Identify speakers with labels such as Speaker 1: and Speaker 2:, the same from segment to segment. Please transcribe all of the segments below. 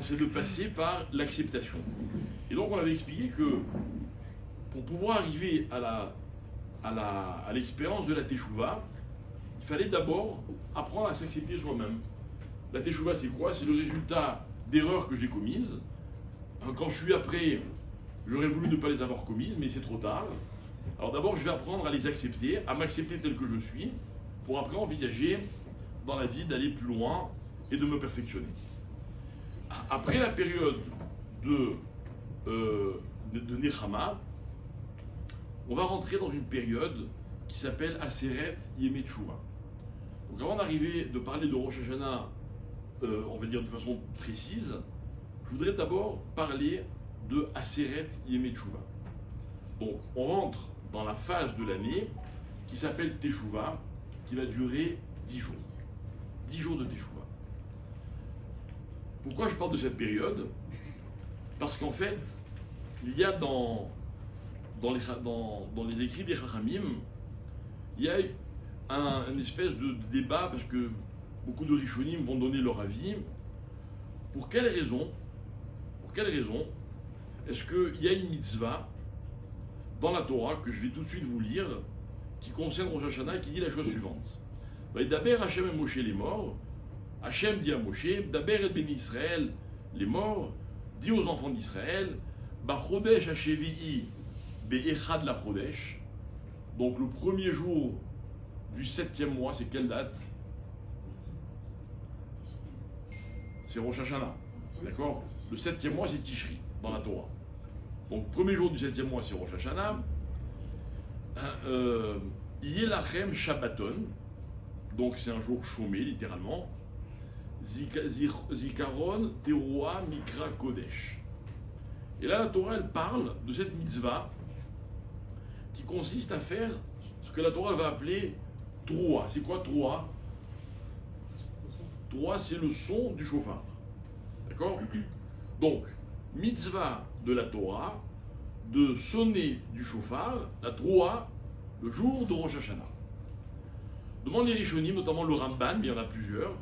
Speaker 1: c'est de passer par l'acceptation. Et donc on avait expliqué que pour pouvoir arriver à l'expérience de la Teshuvah, il fallait d'abord apprendre à s'accepter soi-même. La Teshuvah, c'est quoi? C'est le résultat d'erreurs que j'ai commises. Quand je suis après, j'aurais voulu ne pas les avoir commises, mais c'est trop tard. Alors d'abord, je vais apprendre à les accepter, à m'accepter tel que je suis, pour après envisager dans la vie d'aller plus loin et de me perfectionner. Après la période de Nechama, on va rentrer dans une période qui s'appelle Aseret Yemei Teshuvah. Donc avant d'arriver, de parler de Rosh Hashanah, on va dire de façon précise, je voudrais d'abord parler de Aseret Yemei Teshuvah. Donc on rentre dans la phase de l'année qui s'appelle Teshuvah, qui va durer 10 jours. 10 jours de Teshuvah. Pourquoi je parle de cette période? Parce qu'en fait, il y a dans les écrits des Chachamim, il y a une espèce de débat, parce que beaucoup de Rishonim vont donner leur avis. Pour quelle raison est-ce qu'il y a une mitzvah dans la Torah, que je vais tout de suite vous lire, qui concerne Rosh Hashanah, qui dit la chose suivante. Daber Hashem et Moshe les morts. Hashem dit à Moshe, Daber et béni Israël, les morts, dit aux enfants d'Israël, Bachodesh Hashevi'i Be'echad la Chodesh. Donc le premier jour du 7e mois, c'est quelle date? C'est Rosh Hashanah. D'accord? Le 7e mois, c'est Tishri, dans la Torah. Donc premier jour du 7e mois, c'est Rosh Hashanah. Yelachem Shabbaton. Donc c'est un jour chômé, littéralement. Zikaron Teroa Mikra Kodesh. Et là, la Torah, elle parle de cette mitzvah qui consiste à faire ce que la Torah va appeler Troa. C'est quoi Troa? Troa, c'est le son du chauffard. D'accord? Donc, mitzvah de la Torah, de sonner du chauffard, la Troa, le jour de Rosh Hashanah. Demande les Rishonim, notamment le Ramban, mais il y en a plusieurs.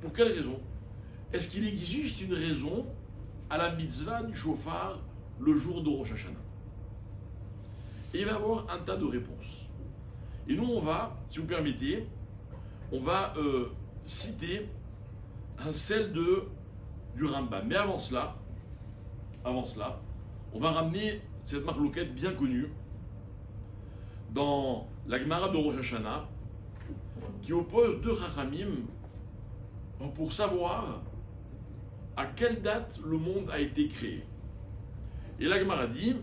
Speaker 1: Pour quelle raison? Est-ce qu'il existe une raison à la mitzvah du chauffard le jour de Rosh Hashanah? Et il va y avoir un tas de réponses. Et nous, on va, si vous permettez, on va citer celle du Ramban. Mais avant cela, on va ramener cette marloquette bien connue dans la Gemara de Rosh Hashanah, qui oppose deux Chachamim pour savoir à quelle date le monde a été créé. Et la Gemara dit,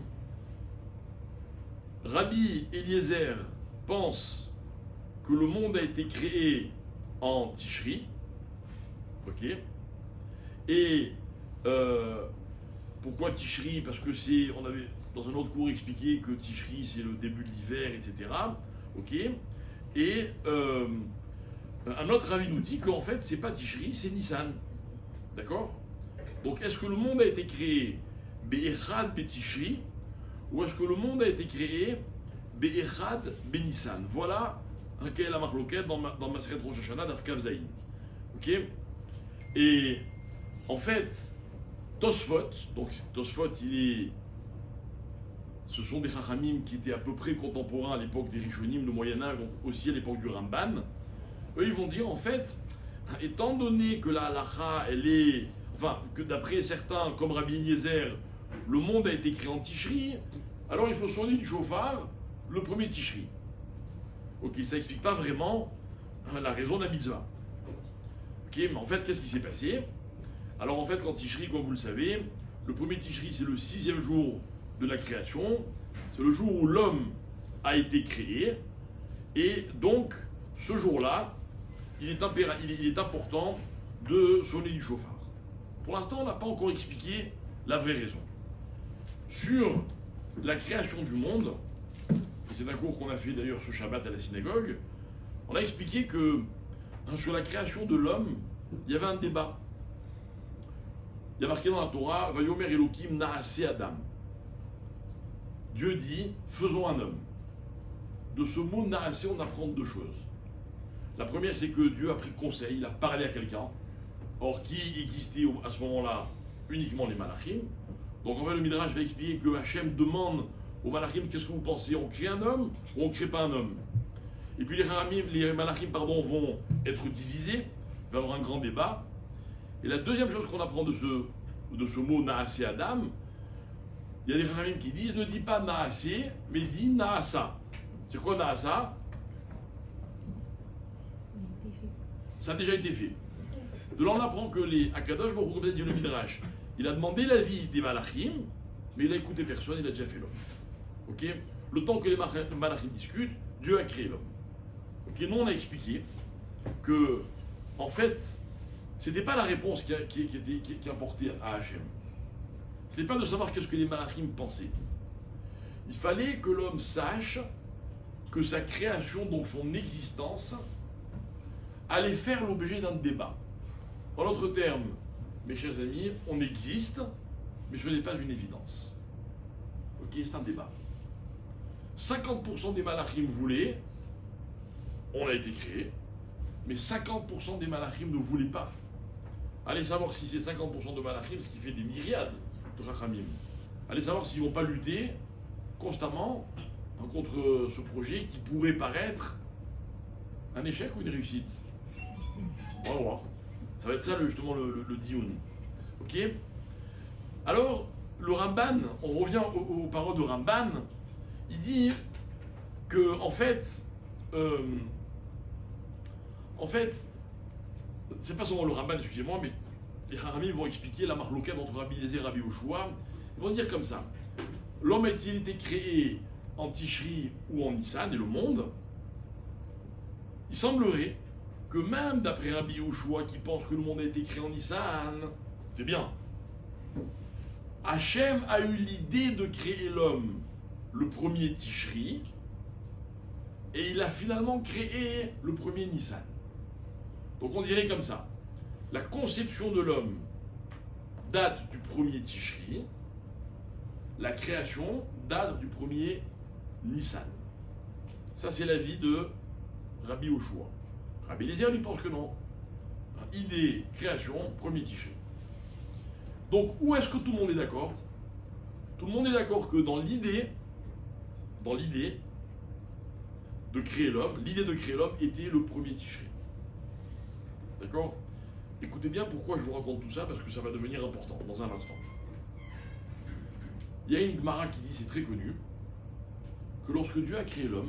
Speaker 1: Rabbi Eliezer pense que le monde a été créé en Tishri, ok, et pourquoi Tishri? Parce que on avait dans un autre cours expliqué que Tishri c'est le début de l'hiver, etc. Ok, et un autre Rabbi nous dit qu'en fait c'est pas Tishri, c'est Nissan, d'accord? Donc est-ce que le monde a été créé Be'echad Be'Tishri ou est-ce que le monde a été créé Be'echad Be'Nissan? Voilà quelle est la marloquette dans Maseret Rosh Hashanah d'Af Kav Zayin. Ok? Et en fait, Tosfot, donc Tosfot, ce sont des Chachamim qui étaient à peu près contemporains à l'époque des Rishonim, le Moyen-Âge, donc aussi à l'époque du Ramban. Eux, ils vont dire en fait, étant donné que la halakha, elle est. Enfin, que d'après certains, comme Rabbi Eliezer, le monde a été créé en Tishri, alors il faut sonner du chauffard le premier Tishri. Ok, ça n'explique pas vraiment la raison de la mitzvah. Ok, mais en fait, qu'est-ce qui s'est passé? Alors en fait, quand Tishri, comme vous le savez, le premier Tishri, c'est le 6e jour de la création, c'est le jour où l'homme a été créé, et donc, ce jour-là, il est important de sonner du chauffard. Pour l'instant, on n'a pas encore expliqué la vraie raison. Sur la création du monde, c'est un cours qu'on a fait d'ailleurs ce Shabbat à la synagogue, on a expliqué que sur la création de l'homme, il y avait un débat. Il y a marqué dans la Torah, Vayomer Elohim Naaseh Adam. Dieu dit, faisons un homme. De ce mot Naaseh, on apprend deux choses. La première, c'est que Dieu a pris conseil, il a parlé à quelqu'un. Or, qui existait à ce moment-là? Uniquement les malachim. Donc en fait, le Midrash va expliquer que Hachem demande aux malachim, qu'est-ce que vous pensez? On crée un homme ou on ne crée pas un homme? Et puis les malachim vont être divisés, il va y avoir un grand débat. Et la deuxième chose qu'on apprend de ce mot Naasé Adam, il y a des malachim qui disent, ne dis pas Naasé, mais dis Naasa. C'est quoi Naasa? Ça a déjà été fait. De là on apprend que les Akadosh Baruch Hu, dit le Midrash, il a demandé l'avis des malachim, mais il a écouté personne, il a déjà fait l'homme. Ok? Le temps que les malachim discutent, Dieu a créé l'homme. Ok? Nous on a expliqué que, en fait, c'était pas la réponse qui importait à Hachem. Ce n'est pas de savoir qu'est-ce que les malachim pensaient. Il fallait que l'homme sache que sa création, donc son existence, allait faire l'objet d'un débat. En d'autres termes, mes chers amis, on existe, mais ce n'est pas une évidence. Ok, c'est un débat. 50% des malachim voulaient, on a été créé, mais 50% des malachim ne voulaient pas. Allez savoir si c'est 50% de malachim, ce qui fait des myriades de rachamim. Allez savoir s'ils ne vont pas lutter constamment contre ce projet qui pourrait paraître un échec ou une réussite. On va voir. Ça va être ça justement le dioun. Ok? Alors, le Ramban, on revient aux paroles de Ramban, il dit que en fait, c'est pas seulement le Ramban, excusez-moi, mais les Haramim vont expliquer la marloquette entre Rabbi Eliezer et Rabbi Yoshua. Ils vont dire comme ça: l'homme a-t-il été créé en Tishri ou en Nissan, et le monde? Il semblerait que même d'après Rabbi Yoshua qui pense que le monde a été créé en Nissan, c'est bien. Hachem a eu l'idée de créer l'homme le premier Tishri et il a finalement créé le premier Nissan. Donc on dirait comme ça: la conception de l'homme date du premier Tishri, la création date du premier Nissan. Ça c'est l'avis de Rabbi Yoshua. Rabbi Eliezer lui pense que non. Idée, création, premier Tishri. Donc où est-ce que tout le monde est d'accord? Tout le monde est d'accord que dans l'idée de créer l'homme, l'idée de créer l'homme était le premier Tishri. D'accord? Écoutez bien pourquoi je vous raconte tout ça, parce que ça va devenir important dans un instant. Il y a une Gemara qui dit, c'est très connu, que lorsque Dieu a créé le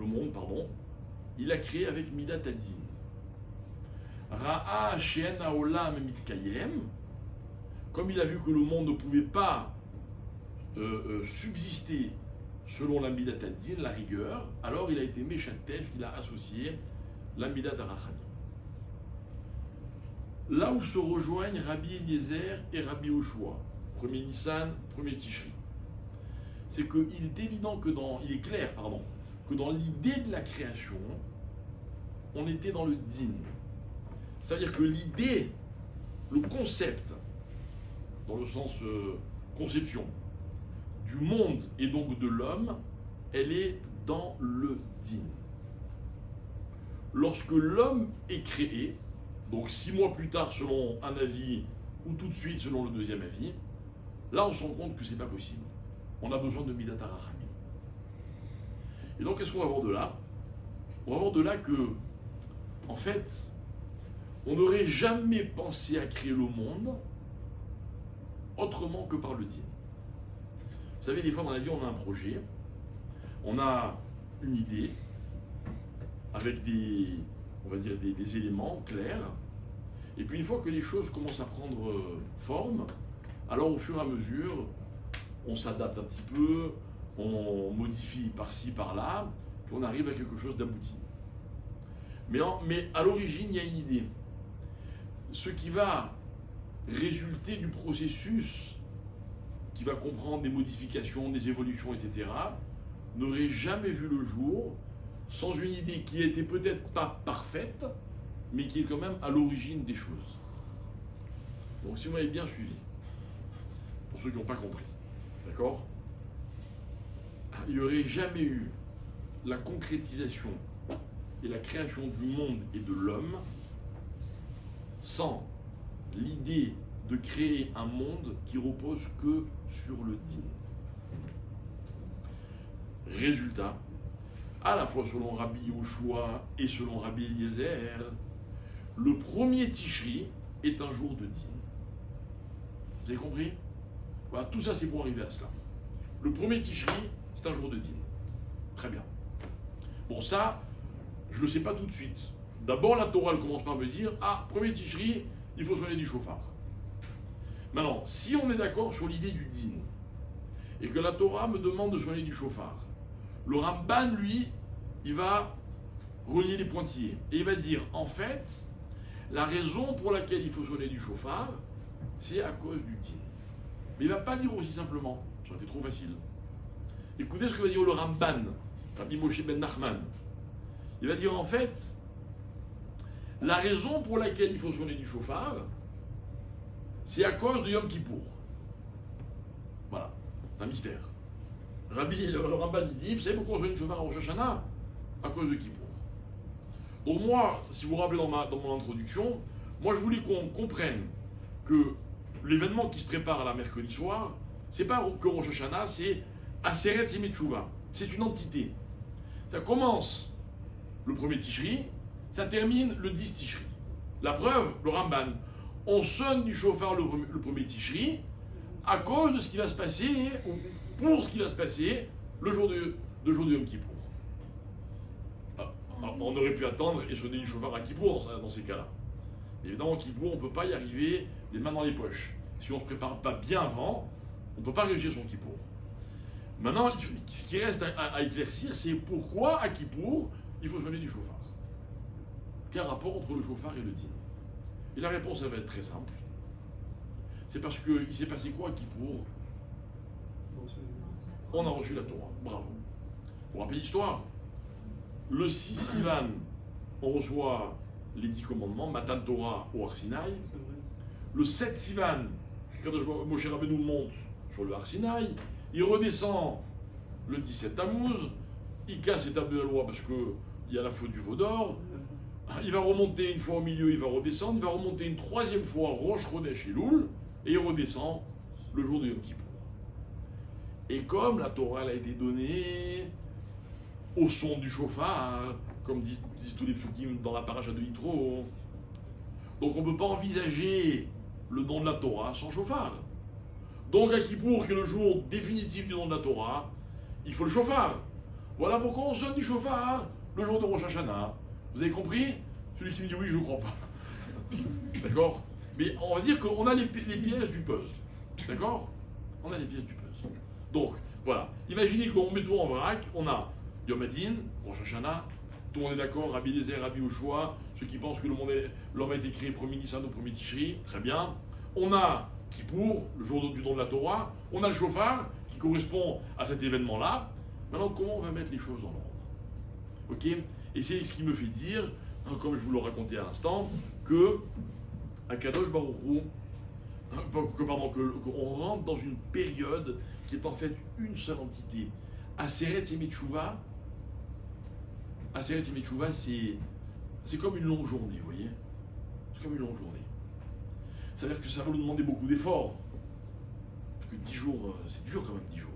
Speaker 1: monde, il a créé avec Midat Adin. Ra'a she'en ha'olam mitkayem, comme il a vu que le monde ne pouvait pas subsister selon la Midat Adin, la rigueur, alors il a été Meshatef, il a associé la Midat Arachamim. Là où se rejoignent Rabbi Eliezer et Rabbi Yoshua, premier Nissan, premier Tishri, c'est qu'il est évident que il est clair, que dans l'idée de la création, on était dans le din. C'est-à-dire que l'idée, le concept, dans le sens conception, du monde et donc de l'homme, elle est dans le din. Lorsque l'homme est créé, donc 6 mois plus tard selon un avis, ou tout de suite selon le deuxième avis, là on se rend compte que c'est pas possible. On a besoin de Midat Arachamim. Et donc qu'est-ce qu'on va voir de là? On va voir de là que, en fait, on n'aurait jamais pensé à créer le monde autrement que par le din. Vous savez, des fois dans la vie, on a un projet, on a une idée, avec on va dire des éléments clairs, et puis une fois que les choses commencent à prendre forme, alors au fur et à mesure, on s'adapte un petit peu, on modifie par-ci, par-là, puis on arrive à quelque chose d'abouti. Mais à l'origine, il y a une idée. Ce qui va résulter du processus, qui va comprendre des modifications, des évolutions, etc., n'aurait jamais vu le jour sans une idée qui était peut-être pas parfaite, mais qui est quand même à l'origine des choses. Donc si vous m'avez bien suivi, pour ceux qui n'ont pas compris, d'accord? Il n'y aurait jamais eu la concrétisation et la création du monde et de l'homme sans l'idée de créer un monde qui repose que sur le din. Résultat, à la fois selon Rabbi Yoshua et selon Rabbi Eliezer, le premier Tishri est un jour de din. Vous avez compris? Voilà, tout ça c'est pour arriver à cela. Le premier Tishri, c'est un jour de din. Très bien. Bon, ça, je ne le sais pas tout de suite. D'abord, la Torah, elle commence par me dire, ah, premier Tishri, il faut soigner du chauffard. Maintenant, si on est d'accord sur l'idée du din, et que la Torah me demande de soigner du chauffard, le Ramban, lui, il va relier les pointillés. Et il va dire, en fait, la raison pour laquelle il faut soigner du chauffard, c'est à cause du din. Mais il ne va pas dire aussi simplement, ça aurait été trop facile. Écoutez ce que va dire le Ramban, Rabbi Moshe ben Nachman. Il va dire, en fait, la raison pour laquelle il faut sonner du chauffard, c'est à cause de Yom Kippour. Voilà, c'est un mystère. Le Ramban il dit, vous savez pourquoi on sonne du chauffard à Rosh Hashanah? À cause de Kippour. Donc moi, si vous vous rappelez dans mon introduction, moi je voulais qu'on comprenne que l'événement qui se prépare la mercredi soir, c'est pas que Rosh Hashanah, c'est Aseret Yemei Teshuvah. C'est une entité. Ça commence le premier Tishri, ça termine le 10 Tishri. La preuve, le Ramban, on sonne du chauffard le premier Tishri à cause de ce qui va se passer, ou pour ce qui va se passer le jour de Yom Kippour. On aurait pu attendre et sonner du chauffard à Kippour dans ces cas-là. Évidemment, Kippour, on ne peut pas y arriver les mains dans les poches. Si on ne se prépare pas bien avant, on ne peut pas réussir son Kippour. Maintenant, ce qui reste à éclaircir, c'est pourquoi à Kippour, il faut sonner du chauffard. Quel rapport entre le chauffard et le din? Et la réponse, elle va être très simple. C'est parce qu'il s'est passé quoi à Kippour? On a reçu la Torah. Bravo. Pour rappeler l'histoire, le 6 Sivan, on reçoit les 10 commandements, Matan Torah au Har Sinaï. Le 7 Sivan, quand Moshe Rabbeinu monte sur le Har Sinaï, il redescend le 17 Tammuz, il casse les tables de la loi parce qu'il y a la faute du veau d'or. Il va remonter une fois au milieu, il va redescendre, il va remonter une troisième fois Rosh Chodesh Elul, et il redescend le jour de Yom Kippour. Et comme la Torah elle a été donnée au son du chauffard, comme disent tous les psukim dans la paracha de Yitro, donc on ne peut pas envisager le don de la Torah sans chauffard. Donc à Kippour, qui est le jour définitif du don de la Torah, il faut le chauffard. Voilà pourquoi on sonne du chauffard le jour de Rosh Hashanah. Vous avez compris? Celui qui me dit oui, je ne crois pas. D'accord? Mais on va dire qu'on a les pièces du puzzle. D'accord? On a les pièces du puzzle. Donc, voilà. Imaginez qu'on met tout en vrac, on a Yom Hadin, Rosh Hashanah, tout le monde est d'accord, Rabbi Eliezer, Rabbi Yoshua, ceux qui pensent que l'homme a été créé premier Nissan au premier Tishri, très bien. On a Kippour, le jour du don de la Torah, on a le chauffard, qui correspond à cet événement-là. Maintenant, comment on va mettre les choses en ordre? Ok? Et c'est ce qui me fait dire, comme je vous le racontais à l'instant, que Akadosh Baruch Hu, qu'on rentre dans une période qui est en fait une seule entité. Aseret Yemei Teshuvah, c'est comme une longue journée, vous voyez? C'est comme une longue journée. Ça veut dire que ça va nous demander beaucoup d'efforts. Parce que 10 jours, c'est dur quand même 10 jours.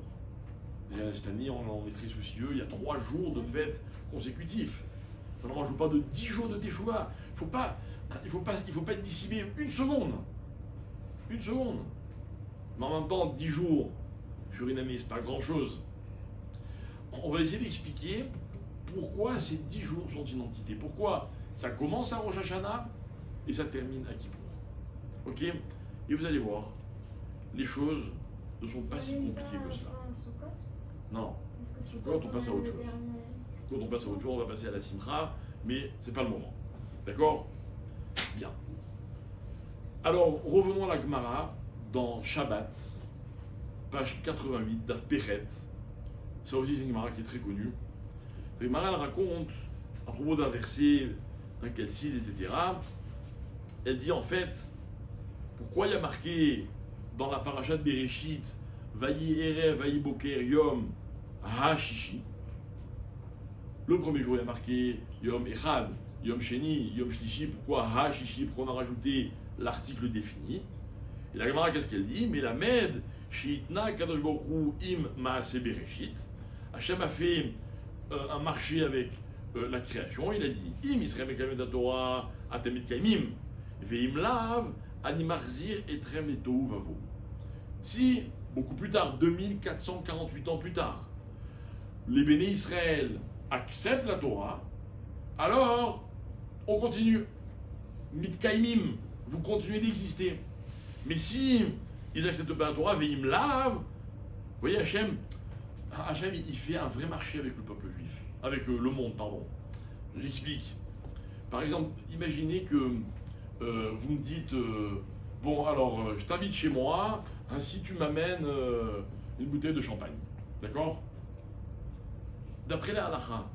Speaker 1: Déjà, cette année, on est très soucieux, il y a 3 jours de fêtes consécutifs. Alors moi, je ne veux pas de 10 jours de Teshuvah. Il faut pas être dissipé une seconde. Une seconde. Mais en même temps, 10 jours sur une année, c'est pas grand-chose. On va essayer d'expliquer pourquoi ces 10 jours sont une entité. Pourquoi ça commence à Rosh Hashanah et ça termine à Kippour. Ok? Et vous allez voir, les choses ne sont pas si compliquées que cela. Non. Sukkot, on passe à autre chose. Sukkot, on passe à autre chose, on va passer à la Simcha, mais c'est pas le moment. D'accord? Bien. Alors, revenons à la Gemara dans Shabbat, page 88, d'Af Pechet. Ça aussi, c'est une Gemara qui est très connue. La Gemara, elle raconte, à propos d'un verset, d'un Kelsid, etc., elle dit en fait, pourquoi il y a marqué dans la paracha de Bereshit, Vayi Erev, Vayi Boker, Yom, Ha-Shishi. Le premier jour, il y a marqué Yom Echad, Yom Sheni, Yom Shlishi, pourquoi Ha Shishi, pourquoi on a rajouté l'article défini. Et la Gemara, qu'est-ce qu'elle dit? Mais la Med, Sheitna Kadosh Baruch Hu Im Maaseh Bereshit. Hachem a fait un marché avec la création. Il a dit Im Israël Mekayim et Torah Atem Mitkaimim Veim Lav Animarzir Etrem et Tohu Vavo. Si, beaucoup plus tard, 2448 ans plus tard, les béné Israël acceptent la Torah, alors on continue. Mitkaimim, vous continuez d'exister. Mais si ils n'acceptent pas la Torah, Veim Lav, vous voyez, Hachem, il fait un vrai marché avec le peuple juif, avec le monde, pardon. J'explique. Par exemple, imaginez que vous me dites, bon alors, je t'invite chez moi, ainsi tu m'amènes une bouteille de champagne. D'accord? D'après la halakha,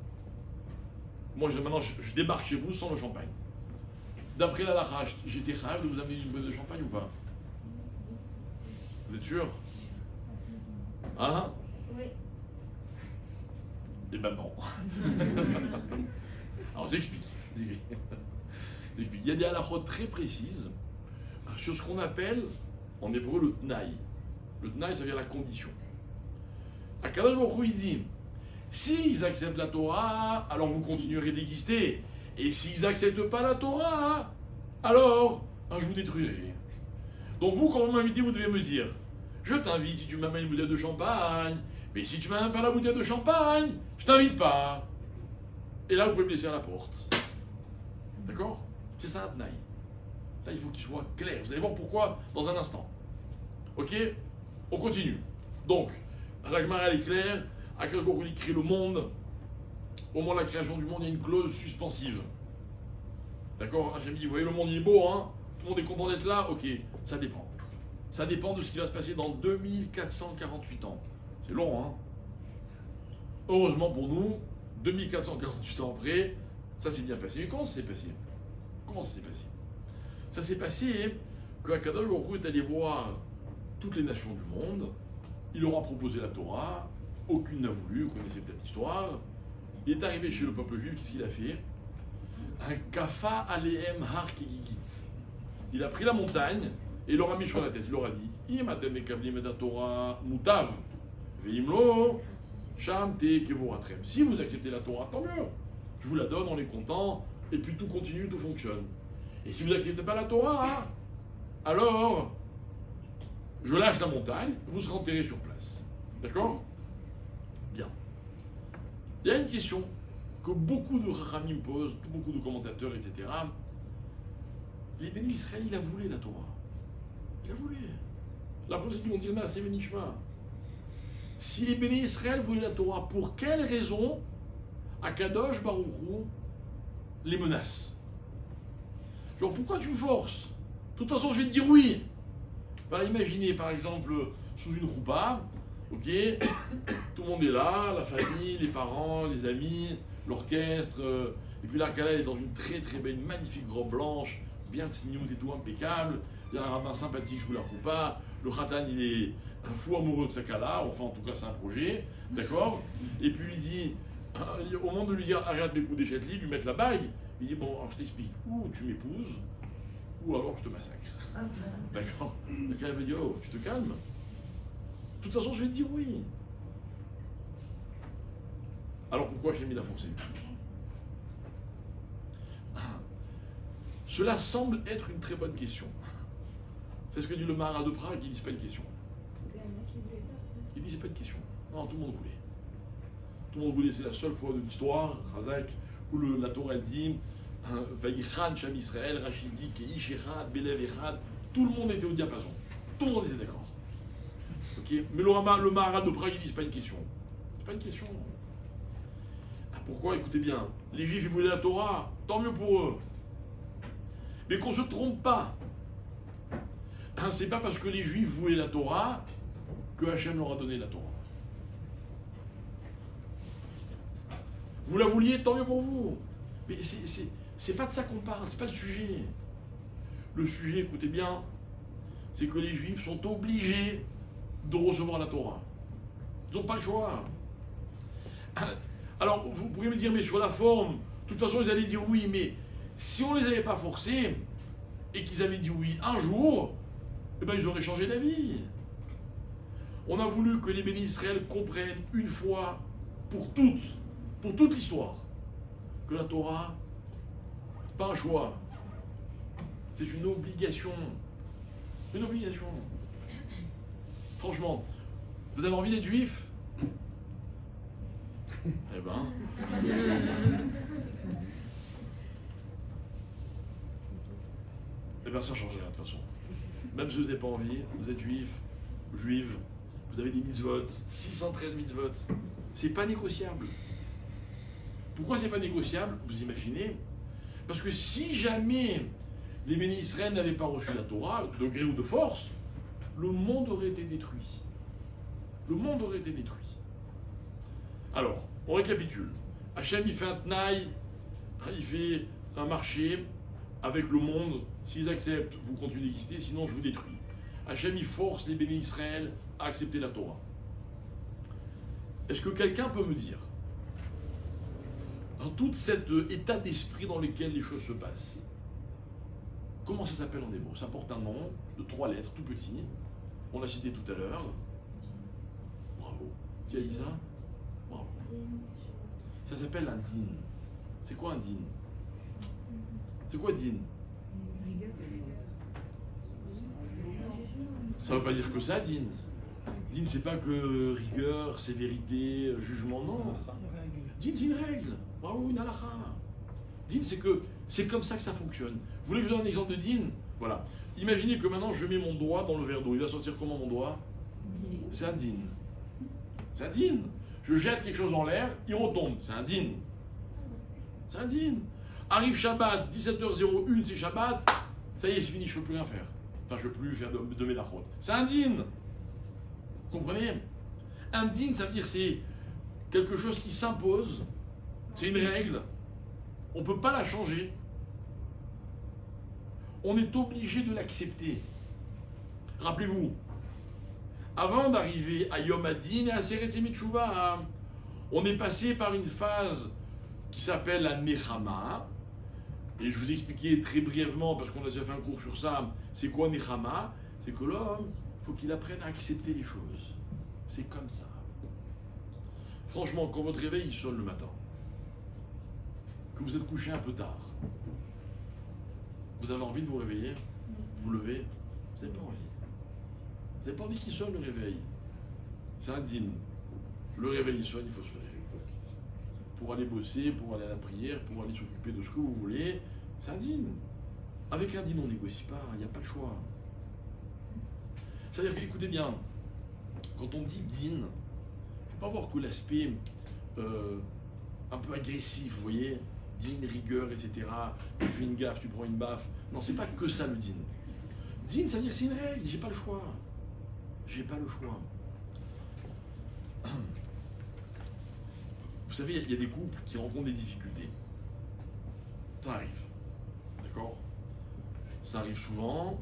Speaker 1: moi maintenant je débarque chez vous sans le champagne. D'après la halakha, j'étais chayav de vous amener une bouteille de champagne ou pas? Vous êtes sûr? Hein?
Speaker 2: Oui.
Speaker 1: Eh ben non. Alors j'explique. Il y a des halakhot très précises sur ce qu'on appelle en hébreu le tnaï. Le tnaï, ça veut dire la condition. Akadosh Baruch Hu, il dit, s'ils acceptent la Torah, alors vous continuerez d'exister. Et s'ils n'acceptent pas la Torah, alors je vous détruirai. Donc vous, quand vous m'invitez, vous devez me dire, je t'invite si tu m'amènes une bouteille de champagne, mais si tu m'amènes pas la bouteille de champagne, je t'invite pas. Et là, vous pouvez me laisser à la porte. D'accord? C'est ça, un tnaï. Là, il faut qu'il soit clair. Vous allez voir pourquoi dans un instant. Ok? On continue. Donc, la Gemara, elle est claire. Akadosh Baruch Hu, il crée le monde. Au moment de la création du monde, il y a une clause suspensive. D'accord? Hachem dit, vous voyez, le monde il est beau, hein? Tout le monde est content d'être là? Ok, ça dépend. Ça dépend de ce qui va se passer dans 2448 ans. C'est long, hein? Heureusement pour nous, 2448 ans après, ça s'est bien passé. Mais comment ça s'est passé? Comment ça s'est passé? Ça s'est passé que Akadosh Baruch Hu est allé voir toutes les nations du monde. Il leur a proposé la Torah. Aucune n'a voulu. Vous connaissez peut-être l'histoire. Il est arrivé chez le peuple juif. Qu'est-ce qu'il a fait? Un kafa alehem har kegigit. Il a pris la montagne et il leur a mis sur la tête. Il leur a dit Im atem mekablim et Torah mutav veimlo sham te kevoratrem. Si vous acceptez la Torah, tant mieux. Je vous la donne, on est content. Et puis tout continue, tout fonctionne. Et si vous n'acceptez pas la Torah, alors je lâche la montagne, vous serez enterrés sur place. D'accord? Bien. Il y a une question que beaucoup de Chachamim posent, beaucoup de commentateurs, etc. Les bénis Israël, il a voulu la Torah. Il a voulu. La preuve, c'est qu'ils vont dire Naaseh Venishma. Si les bénis Israël voulaient la Torah, pour quelle raison Akadosh Baruch Hu les menace? Genre, pourquoi tu me forces? De toute façon, je vais te dire oui. Voilà, imaginez par exemple, sous une roupa, ok, tout le monde est là, la famille, les parents, les amis, l'orchestre, et puis l'Arkala est dans une très très belle, magnifique robe blanche, bien tsniout et tout, impeccable. Il y a un rabbin sympathique sous la roupa, le khatan il est un fou amoureux de sa kala, enfin en tout cas c'est un projet, d'accord? Et puis il dit, au moment de lui dire arrête mes coups d'échetli, lui mettre la bague, il dit bon, alors je t'explique, ou tu m'épouses, ou alors je te massacre. D'accord? Le gars veut dire oh, tu te calmes. De toute façon, je vais te dire oui. Alors pourquoi j'ai mis la forcée? Cela semble être une très bonne question. C'est ce que dit le Maharal de Prague, il dit c'est pas une question. Il dit c'est pas une question. Non, tout le monde voulait. Tout le monde voulait, c'est la seule fois de l'histoire, Razak, où la Torah dit Vaïchan Sham Israël, Rachid dit Keish Echad, Belev Echad, tout le monde était au diapason. Tout le monde était d'accord. Okay. Mais le Maharal de Prague, il dit c'est pas une question. C'est pas une question. Ah, pourquoi? Écoutez bien, les Juifs ils voulaient la Torah, tant mieux pour eux. Mais qu'on ne se trompe pas. C'est pas parce que les Juifs voulaient la Torah que Hachem leur a donné la Torah. Vous la vouliez, tant mieux pour vous. Mais c'est pas de ça qu'on parle, c'est pas le sujet. Le sujet, écoutez bien, c'est que les Juifs sont obligés de recevoir la Torah. Ils n'ont pas le choix. Alors, vous pourriez me dire, mais sur la forme, de toute façon, ils allaient dire oui, mais si on ne les avait pas forcés et qu'ils avaient dit oui un jour, eh ben, ils auraient changé d'avis. On a voulu que les bénis Israël comprennent une fois pour toute l'histoire, que la Torah, c'est pas un choix, c'est une obligation. Une obligation. Franchement, vous avez envie d'être juif? Eh ben. Eh ben ça change rien de toute façon. Même si vous n'avez pas envie, vous êtes juif, juive, vous avez des mitzvot, 613 mitzvot. C'est pas négociable. Pourquoi c'est pas négociable? Vous imaginez? Parce que si jamais les bénis Israël n'avaient pas reçu la Torah, de gré ou de force, le monde aurait été détruit. Le monde aurait été détruit. Alors, on récapitule. Hachem, il fait un tnaï, il fait un marché avec le monde. S'ils acceptent, vous continuez d'exister, sinon je vous détruis. Hachem, il force les bénis Israël à accepter la Torah. Est-ce que quelqu'un peut me dire, dans tout cet état d'esprit dans lequel les choses se passent, comment ça s'appelle en hébreu? Ça porte un nom de 3 lettres, tout petit. On l'a cité tout à l'heure. Bravo. Qui a dit ça? Bravo. Ça s'appelle un din. C'est quoi un din? C'est quoi din? Ça ne veut pas dire que ça, din. Din, c'est pas que rigueur, sévérité, jugement, non. Din, c'est une règle. Bravo, une halakha. Din, c'est que c'est comme ça que ça fonctionne. Vous voulez que je vous donne un exemple de din? Voilà. Imaginez que maintenant je mets mon doigt dans le verre d'eau. Il va sortir comment mon doigt? C'est un din. C'est un din. Je jette quelque chose en l'air, il retombe. C'est un din. C'est un din. Arrive Shabbat, 17h01, c'est Shabbat. Ça y est, c'est fini, je ne peux plus rien faire. Enfin, je ne peux plus faire de ménachot. C'est un din. Vous comprenez? Un din, ça veut dire c'est quelque chose qui s'impose. C'est une règle. On ne peut pas la changer. On est obligé de l'accepter. Rappelez-vous, avant d'arriver à Yom Hadin et à Seret Yemet Teshuvah, on est passé par une phase qui s'appelle la Nechama. Et je vous ai expliqué très brièvement, parce qu'on a déjà fait un cours sur ça, c'est quoi Nechama? C'est que l'homme, il faut qu'il apprenne à accepter les choses. C'est comme ça. Franchement, quand votre réveil il sonne le matin, que vous êtes couché un peu tard, vous avez envie de vous réveiller, vous levez, vous n'avez pas envie. Vous n'avez pas envie qu'il sonne le réveil. C'est un din. Le réveil il sonne, il faut se lever. Pour aller bosser, pour aller à la prière, pour aller s'occuper de ce que vous voulez, c'est un din. Avec un din, on ne négocie pas, il n'y a pas le choix. C'est-à-dire que, écoutez bien, quand on dit din, il ne faut pas voir que l'aspect un peu agressif, vous voyez, din, rigueur, etc. Tu fais une gaffe, tu prends une baffe. Non, c'est pas que ça le din. Din, ça veut dire c'est une règle, j'ai pas le choix. J'ai pas le choix. Vous savez, il y a des couples qui rencontrent des difficultés. Ça arrive. D'accord? Ça arrive souvent.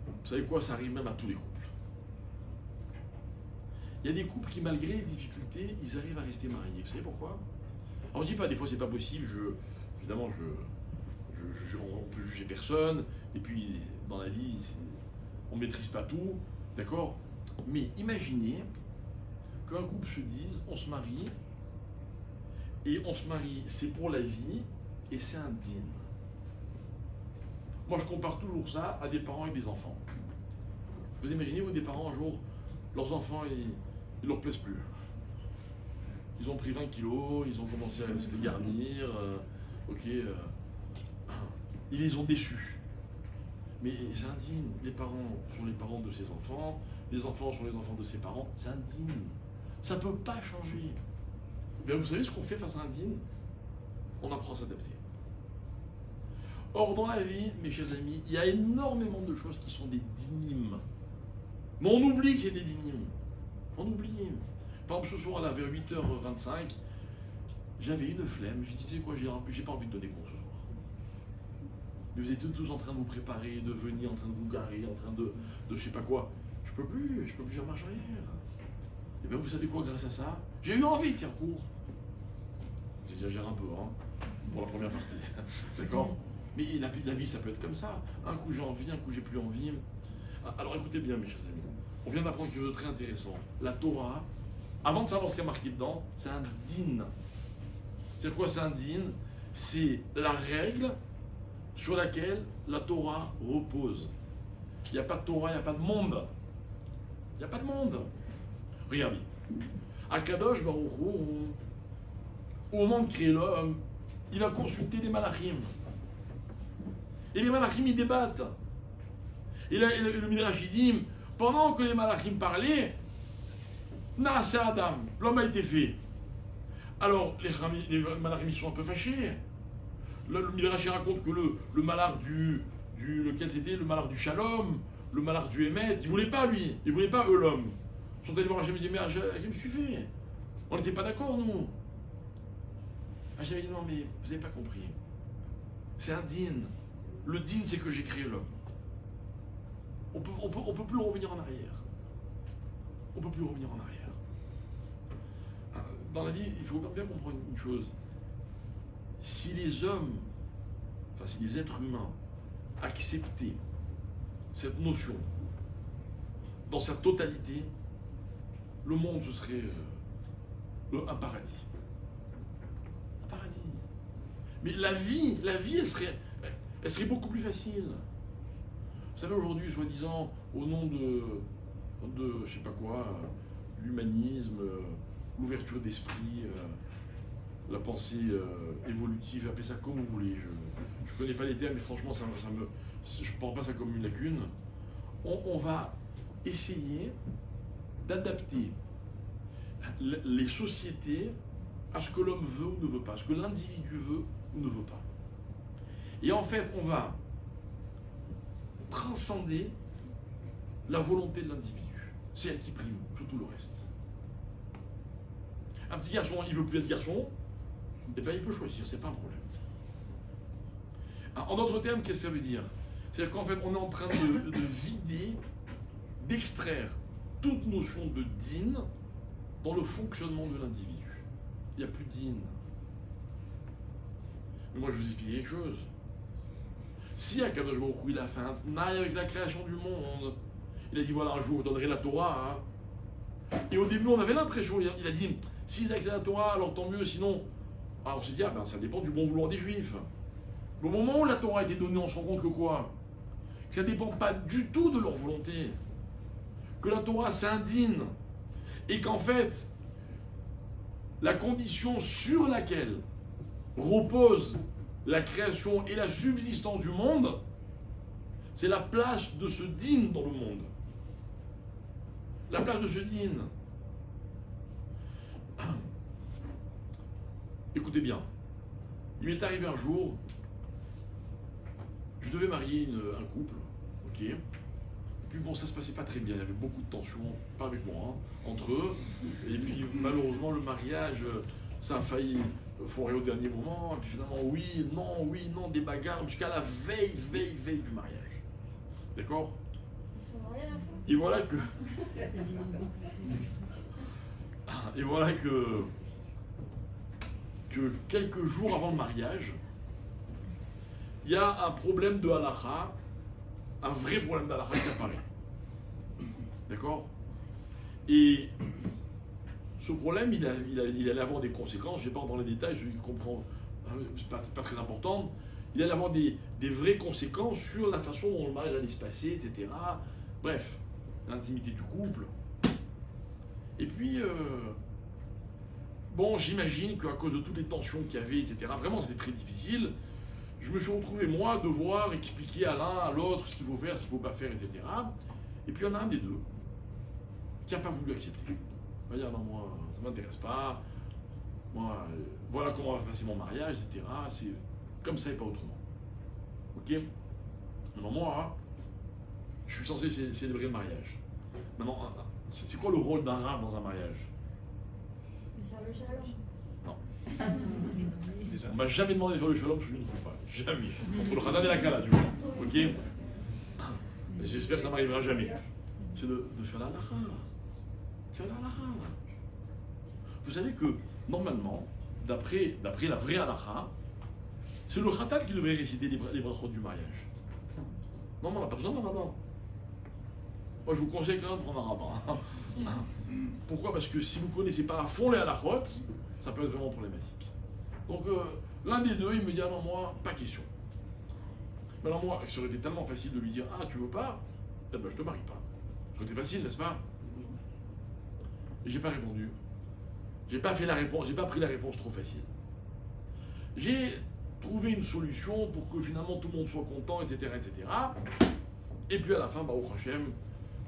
Speaker 1: Vous savez quoi? Ça arrive même à tous les couples. Il y a des couples qui, malgré les difficultés, ils arrivent à rester mariés. Vous savez pourquoi? Alors je dis pas, des fois c'est pas possible, évidemment, on peut juger personne, et puis dans la vie, on ne maîtrise pas tout, d'accord? Mais imaginez qu'un couple se dise, on se marie, et on se marie, c'est pour la vie, et c'est un din. Moi je compare toujours ça à des parents et des enfants. Vous imaginez, vous, des parents, un jour, leurs enfants, ils leur plaisent plus. Ils ont pris 20 kilos, ils ont commencé à se dégarnir, ils les ont déçus. Mais c'est indigne. Les parents sont les parents de ses enfants, les enfants sont les enfants de ses parents, c'est indigne. Ça ne peut pas changer. Mais vous savez ce qu'on fait face à un din? On apprend à s'adapter. Or, dans la vie, mes chers amis, il y a énormément de choses qui sont des dinim. Mais on oublie qu'il y a des dinim. On oublie. Par exemple, ce soir, là, vers 8h25, j'avais une flemme. Je disais quoi, j'ai pas envie de donner cours ce soir. Mais vous êtes tous en train de vous préparer, de venir, en train de vous garer, en train de je sais pas quoi. Je peux plus faire marche arrière. Et bien, vous savez quoi, grâce à ça, j'ai eu envie de faire cours. J'exagère un peu, hein, pour la première partie. D'accord? Mais la vie, ça peut être comme ça. Un coup j'ai envie, un coup j'ai plus envie. Alors écoutez bien, mes chers amis. On vient d'apprendre quelque chose de très intéressant. La Torah, avant de savoir ce qu'il y a marqué dedans, c'est un din. C'est quoi, c'est un din? C'est la règle sur laquelle la Torah repose. Il n'y a pas de Torah, il n'y a pas de monde. Il n'y a pas de monde. Regardez. Akadosh Baruch Hu, au moment de créer l'homme, il va consulter les malachim. Et les malachim, ils débattent. Et là, le Midrash, il dit, pendant que les malachim parlaient, Naase Adam, l'homme a été fait. Alors, les malachim, ils sont un peu fâchés. Là, le Midrash, il raconte que le malach lequel c'était, le malach du Shalom, le malach du Hémet, il ne voulait pas lui, il ne voulait pas eux l'homme. Ils sont allés voir Hachem et dit, mais Hachem, suffit. On n'était pas d'accord, nous. Hachem dit, non, mais vous n'avez pas compris. C'est un din. Le din, c'est que j'ai créé l'homme. On peut plus revenir en arrière. On peut plus revenir en arrière. Dans la vie, il faut bien comprendre une chose. Si les hommes, enfin si les êtres humains acceptaient cette notion dans sa totalité, le monde ce serait un paradis. Un paradis. Mais la vie elle serait beaucoup plus facile. Vous savez, aujourd'hui, soi-disant, au nom de je sais pas quoi, l'humanisme, l'ouverture d'esprit, la pensée évolutive, appelez ça comme vous voulez. Je connais pas les termes, mais franchement, je ne prends pas ça comme une lacune. On va essayer d'adapter les sociétés à ce que l'homme veut ou ne veut pas, à ce que l'individu veut ou ne veut pas. Et en fait, on va transcender la volonté de l'individu. C'est elle qui prime sur tout le reste. Un petit garçon, il ne veut plus être garçon, et bien il peut choisir, c'est pas un problème. En d'autres termes, qu'est-ce que ça veut dire? C'est-à-dire qu'en fait, on est en train de vider, d'extraire toute notion de din dans le fonctionnement de l'individu. Il n'y a plus de din. Mais moi, je vous explique quelque chose. Si Akadosh Baruch Hu, il a fait un naï avec la création du monde, il a dit voilà, un jour je donnerai la Torah. Hein. Et au début, on avait l'impression, il a dit s'ils accèdent à la Torah, alors tant mieux, sinon. Alors on s'est dit, ah ben ça dépend du bon vouloir des Juifs. Au moment où la Torah a été donnée, on se rend compte que quoi? Que ça ne dépend pas du tout de leur volonté. Que la Torah s'indigne. Et qu'en fait, la condition sur laquelle repose la création et la subsistance du monde, c'est la place de ce din dans le monde. La place de ce din. Écoutez bien, il m'est arrivé un jour, je devais marier un couple, ok. Et puis bon, ça se passait pas très bien, il y avait beaucoup de tensions, pas avec moi, hein, entre eux. Et puis malheureusement, le mariage, ça a failli foirer au dernier moment. Et puis finalement, oui, non, des bagarres jusqu'à la veille du mariage. D'accord?
Speaker 2: Ils sont mariés à la fin.
Speaker 1: Et voilà que... Et voilà que quelques jours avant le mariage, il y a un problème de halakha, un vrai problème d'halakha qui apparaît. D'accord? Et ce problème, il allait avoir des conséquences, je ne vais pas entrer dans les détails, je comprends, c'est pas très important. Il allait avoir des vraies conséquences sur la façon dont le mariage allait se passer, etc. Bref, l'intimité du couple. Et puis, bon, j'imagine qu'à cause de toutes les tensions qu'il y avait, etc., vraiment c'était très difficile. Je me suis retrouvé, moi, devoir expliquer à l'un, à l'autre ce qu'il faut faire, ce qu'il ne faut pas faire, etc. Et puis il y en a un des deux qui n'a pas voulu accepter. Il va dire, non, moi, ça ne m'intéresse pas. Moi, voilà comment va se passer mon mariage, etc. C'est comme ça et pas autrement. Ok? Maintenant, moi, je suis censé célébrer le mariage. Maintenant, c'est quoi le rôle d'un rabbin dans un mariage?
Speaker 2: Mais faire le shalom.
Speaker 1: Non. On m'a jamais demandé de faire le shalom parce que je ne fais pas. Jamais. Entre le Hanan et la Kala, tu vois. Ok? J'espère que ça m'arrivera jamais. C'est de faire la halakha. Faire la halakha. Vous savez que, normalement, d'après la vraie halakha, c'est le khatat qui devrait réciter les brachot du mariage. Non, on n'a pas besoin d'un rabbin. Moi, je vous conseille quand même de prendre un rabbin. Pourquoi? Parce que si vous ne connaissez pas à fond les halakhot, ça peut être vraiment problématique. Donc, l'un des deux, il me dit, ah non, moi, pas question. Mais alors moi, ça aurait été tellement facile de lui dire, ah, tu veux pas? Eh ben, je te marie pas. Ça aurait été facile, n'est-ce pas? Et j'ai pas répondu. J'ai pas fait la réponse, j'ai pas pris la réponse trop facile. J'ai trouvé une solution pour que finalement tout le monde soit content, etc., etc. Et puis à la fin, Baruch Hashem,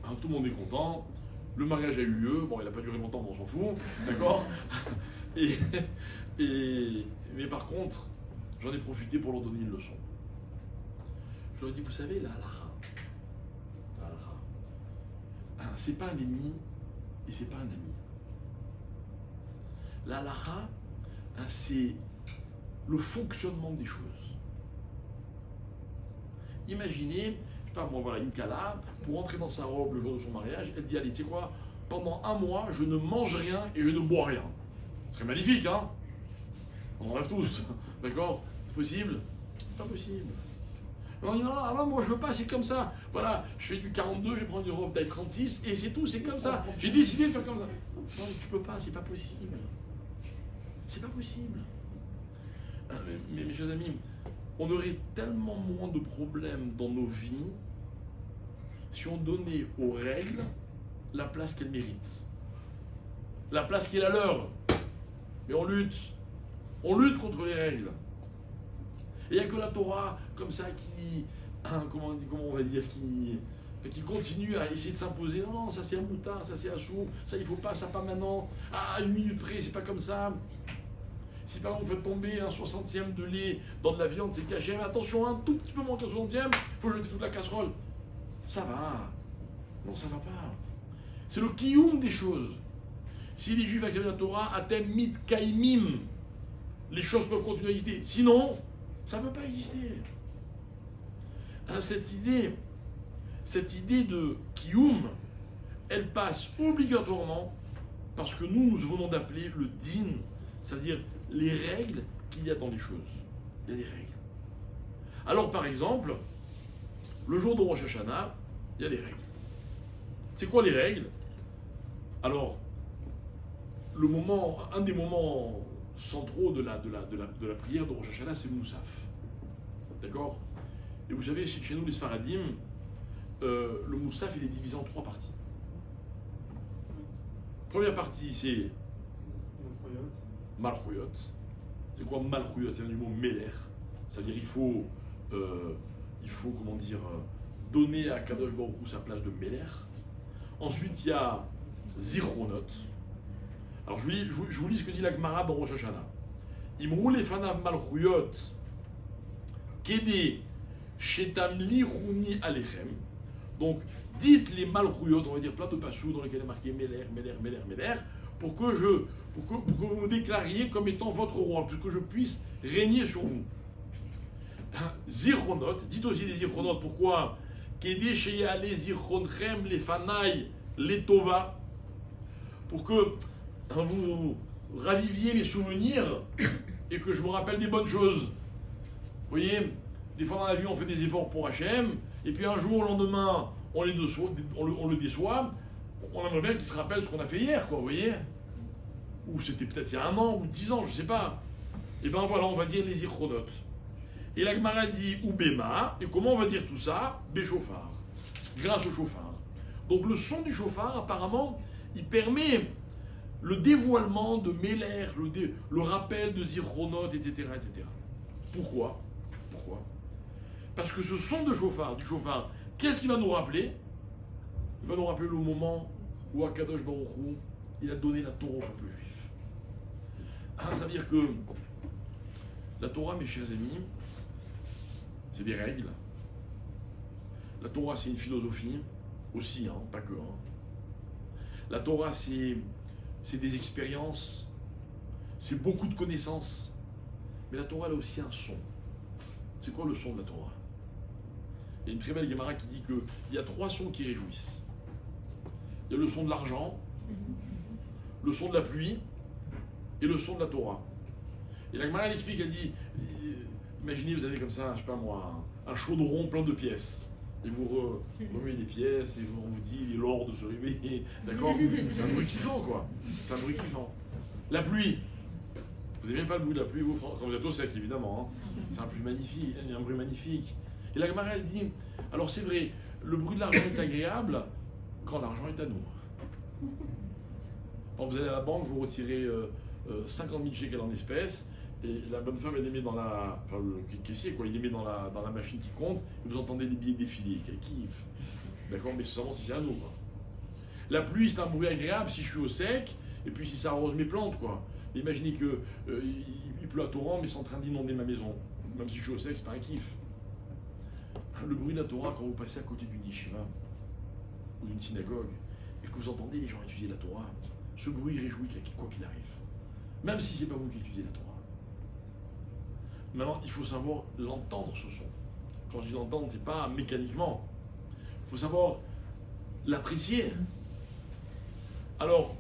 Speaker 1: hein, tout le monde est content. Le mariage a eu lieu. Bon, il n'a pas duré longtemps, mais on s'en fout, d'accord? Mais par contre, j'en ai profité pour leur donner une leçon. Je leur ai dit, vous savez, la halakha, c'est pas un ennemi et c'est pas un ami. La halakha, c'est le fonctionnement des choses. Imaginez, je sais pas moi, voilà, une kala, pour entrer dans sa robe le jour de son mariage, elle dit, allez, tu sais quoi, pendant un mois, je ne mange rien et je ne bois rien. Ce serait magnifique, hein? On en rêve tous, d'accord? C'est possible? C'est pas possible. On dit, non, alors moi je veux pas, c'est comme ça. Voilà, je fais du 42, je vais prendre une robe taille 36 et c'est tout, c'est comme ça. J'ai décidé de faire comme ça. Non, tu peux pas, c'est pas possible. C'est pas possible. Mais mes chers amis, on aurait tellement moins de problèmes dans nos vies si on donnait aux règles la place qu'elles méritent. La place qui est la leur. Mais on lutte. On lutte contre les règles. Et il n'y a que la Torah, comme ça, qui, comment on va dire, qui continue à essayer de s'imposer. Non, non, ça c'est un moutard, ça c'est un chou, ça il faut pas, ça pas maintenant. Ah, une minute près, c'est pas comme ça. Si par exemple vous faites tomber un 60e de lait dans de la viande, c'est caché. Mais attention, un tout petit peu moins qu'un 60e, il faut jeter toute la casserole. Ça va. Non, ça va pas. C'est le kiyum des choses. Si les Juifs acceptent la Torah, atem mit kaimim, les choses peuvent continuer à exister. Sinon, ça ne peut pas exister. Hein, cette idée de kiyum, elle passe obligatoirement parce que nous venons d'appeler le din, c'est-à-dire les règles qu'il y a dans les choses. Il y a des règles. Alors par exemple, le jour de Rosh Hashanah, il y a des règles. C'est quoi les règles? Alors, un des moments centraux de la prière de Rosh Hashanah, c'est le Moussaf. D'accord? Et vous savez, chez nous les Sfaradim, le Moussaf il est divisé en 3 parties. Première partie, c'est Malchuyot. C'est quoi Malchuyot? C'est du mot Meler. C'est-à-dire il faut comment dire, donner à Kadosh Baruch Hu sa place de Meler. Ensuite, il y a Zichronot. Alors je vous lis ce que dit la Gemara dans Rosh Hashanah. Imrou lefanav Malchuyot Kede Shetamli Chouni Alechem. Donc, dites les Malchuyot, on va dire plein de passous dans lesquels il est marqué Meler, Meler, Meler, Meler, pour que vous me déclariez comme étant votre roi, pour que je puisse régner sur vous. Zichronot, dites aussi les Zichronot, pourquoi? Kede Sheyale Zichronchem Lefanai Letova, pour que vous raviviez les souvenirs et que je me rappelle des bonnes choses. Vous voyez, des fois dans la vie on fait des efforts pour Hachem, et puis un jour au lendemain on le déçoit, on aimerait bien qu'il se rappelle ce qu'on a fait hier, quoi, vous voyez? Ou c'était peut-être il y a 1 an, ou 10 ans, je sais pas. Et ben voilà, on va dire les Zichronot. Et la Gemara dit Ubema, et comment on va dire tout ça? Béchauffard, grâce au chauffard. Donc le son du chauffard, apparemment, il permet le dévoilement de Meler, le rappel de Zichronot, etc., etc. Pourquoi? Parce que ce son du chauffard, qu'est-ce qu'il va nous rappeler? Il va nous rappeler le moment où Akadosh Baruch Hu, il a donné la Torah au peuple juif. Ça veut dire que la Torah, mes chers amis, c'est des règles. La Torah, c'est une philosophie aussi, hein, pas que. La Torah, c'est des expériences, c'est beaucoup de connaissances. Mais la Torah, elle a aussi un son. C'est quoi le son de la Torah? Il y a une très belle Gemara qui dit qu'il y a 3 sons qui réjouissent. Il y a le son de l'argent, le son de la pluie et le son de la Torah. Et la Gemara elle explique, elle dit, imaginez vous avez comme ça, je sais pas moi, un chaudron plein de pièces. Et vous remuez des pièces et on vous dit il est l'heure de se réveiller. D'accord? C'est un bruit kiffant quoi. C'est un bruit kiffant. La pluie. Vous n'aimez pas le bruit de la pluie vous, quand vous êtes au sec évidemment. Hein. C'est un bruit magnifique. Et la Gemara elle dit, alors c'est vrai, le bruit de l'argent est agréable quand l'argent est à nous. Quand vous allez à la banque, vous retirez 50 000 shekels en espèces. Et la bonne femme, elle les met dans la. Enfin, le caissier, quoi, il les met dans la machine qui compte, et vous entendez les billets défiler, qu'elle kiffe. D'accord? Mais c'est seulement si c'est à nous, quoi. La pluie, c'est un bruit agréable si je suis au sec, et puis si ça arrose mes plantes, quoi. Imaginez que il pleut à torrent, mais c'est en train d'inonder ma maison. Même si je suis au sec, c'est pas un kiff. Le bruit de la Torah, quand vous passez à côté d'une yeshiva, ou d'une synagogue, et que vous entendez les gens étudier la Torah, ce bruit réjouit quoi qu'il arrive. Même si c'est pas vous qui étudiez la Torah. Maintenant, il faut savoir l'entendre, ce son. Quand je dis l'entendre, c'est pas mécaniquement. Il faut savoir l'apprécier. Alors,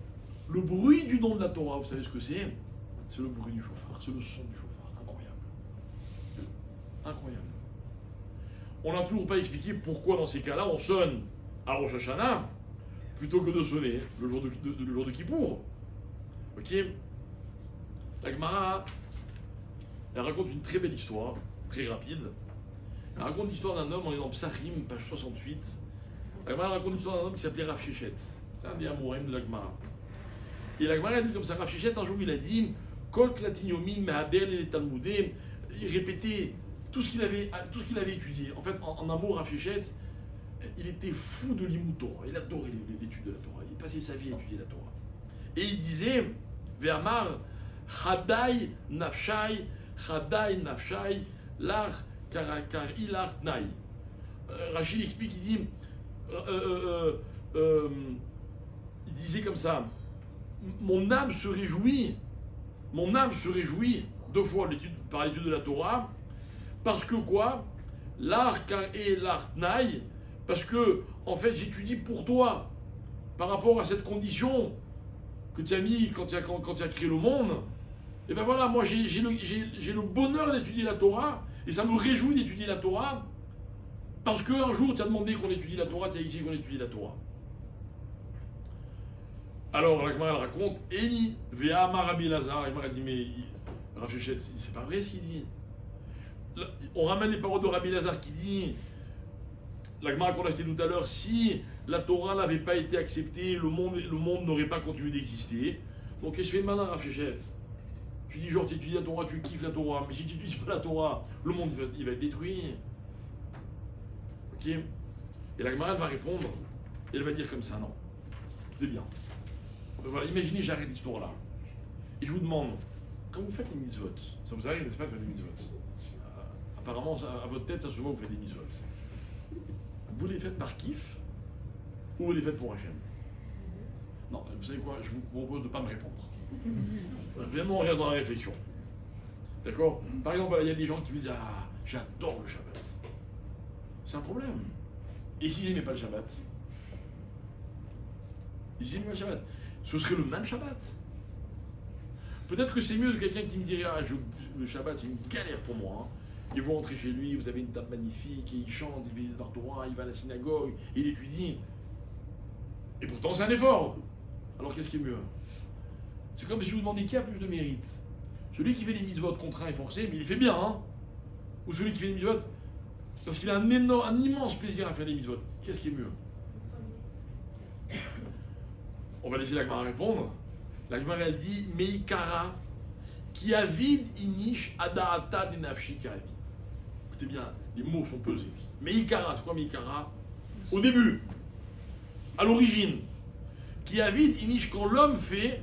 Speaker 1: le bruit du don de la Torah, vous savez ce que c'est? C'est le bruit du chauffard, c'est le son du chauffard. Incroyable. Incroyable. On n'a toujours pas expliqué pourquoi, dans ces cas-là, on sonne à Rosh Hashanah plutôt que de sonner le jour de Kippour. Ok? La Gemara, elle raconte une très belle histoire, très rapide. Elle raconte l'histoire d'un homme, on est dans Psachim, page 68. La Gemara raconte l'histoire d'un homme qui s'appelait Rav Shechet. C'est un des Amouraim de la Gemara. Et la Gemara dit comme ça, Rav Shechet, un jour il a dit, Kol Klatinyomin, Mehaber, et Talmudé, il répétait tout ce qu'il avait étudié. En fait, en un mot, Rav Shechet, il était fou de l'Imout Torah. Il adorait l'étude de la Torah. Il passait sa vie à étudier la Torah. Et il disait, Ve'amar, Chadai Nafshai, Chadai Nafshai, Lach Kar Ilar Tnai. Rachid explique, il disait comme ça, mon âme se réjouit deux fois par l'étude de la Torah, parce que quoi? L'art et l'art Tnai, parce que en fait j'étudie pour toi, par rapport à cette condition que tu as mis quand tu as créé le monde. Et ben voilà, moi j'ai le bonheur d'étudier la Torah, et ça me réjouit d'étudier la Torah, parce qu'un jour tu as demandé qu'on étudie la Torah, tu as exigé qu'on étudie la Torah. Alors la Gemara elle raconte, Eli, Ve'amar Rabbi Lazar, la Gemara dit, mais Rav Shechet, c'est pas vrai ce qu'il dit. On ramène les paroles de Rabbi Lazar qui dit, la Gemara qu'on a cité tout à l'heure, si la Torah n'avait pas été acceptée, le monde n'aurait pas continué d'exister. Donc qu'est-ce que je fais maintenant, Rav Shechet? Tu dis genre tu étudies la Torah, tu kiffes la Torah, mais si tu n'étudies pas la Torah, le monde il va être détruit. Ok? Et la Gemara va répondre, et elle va dire comme ça, non. C'est bien. Voilà, imaginez, j'arrête l'histoire là. Et je vous demande, quand vous faites les mitzvot, ça vous arrive, n'est-ce pas, de faire des mitzvot? Apparemment, à votre tête, ça se voit, vous faites des mitzvot. Vous les faites par kiff, ou vous les faites pour Hachem? Non, vous savez quoi, je vous propose de ne pas me répondre. Vraiment, on reste dans la réflexion. D'accord? Par exemple, il y a des gens qui me disent, ah, j'adore le Shabbat. C'est un problème. Et s'ils n'aimaient pas le Shabbat? Ils n'aimaient pas le Shabbat. Ce serait le même Shabbat. Peut-être que c'est mieux de quelqu'un qui me dirait, ah, le Shabbat, c'est une galère pour moi. Hein. Et vous rentrez chez lui, vous avez une table magnifique, et il chante, il fait des Torah, il va à la synagogue, il étudie. Et pourtant, c'est un effort. Alors, qu'est-ce qui est mieux? C'est comme si je vous demandais qui a plus de mérite. Celui qui fait des mitzvot contraints et forcés, mais il fait bien, hein? Ou celui qui fait des mitzvot parce qu'il a un immense plaisir à faire des mitzvot. Qu'est-ce qui est mieux? On va laisser la Gemara répondre. La Gemara, elle dit, Meikara, qui avide inish adaata de nafshi karavit. Écoutez bien, les mots sont pesés. Meikara, c'est quoi Meikara? Au début, à l'origine, qui avide inish, quand l'homme fait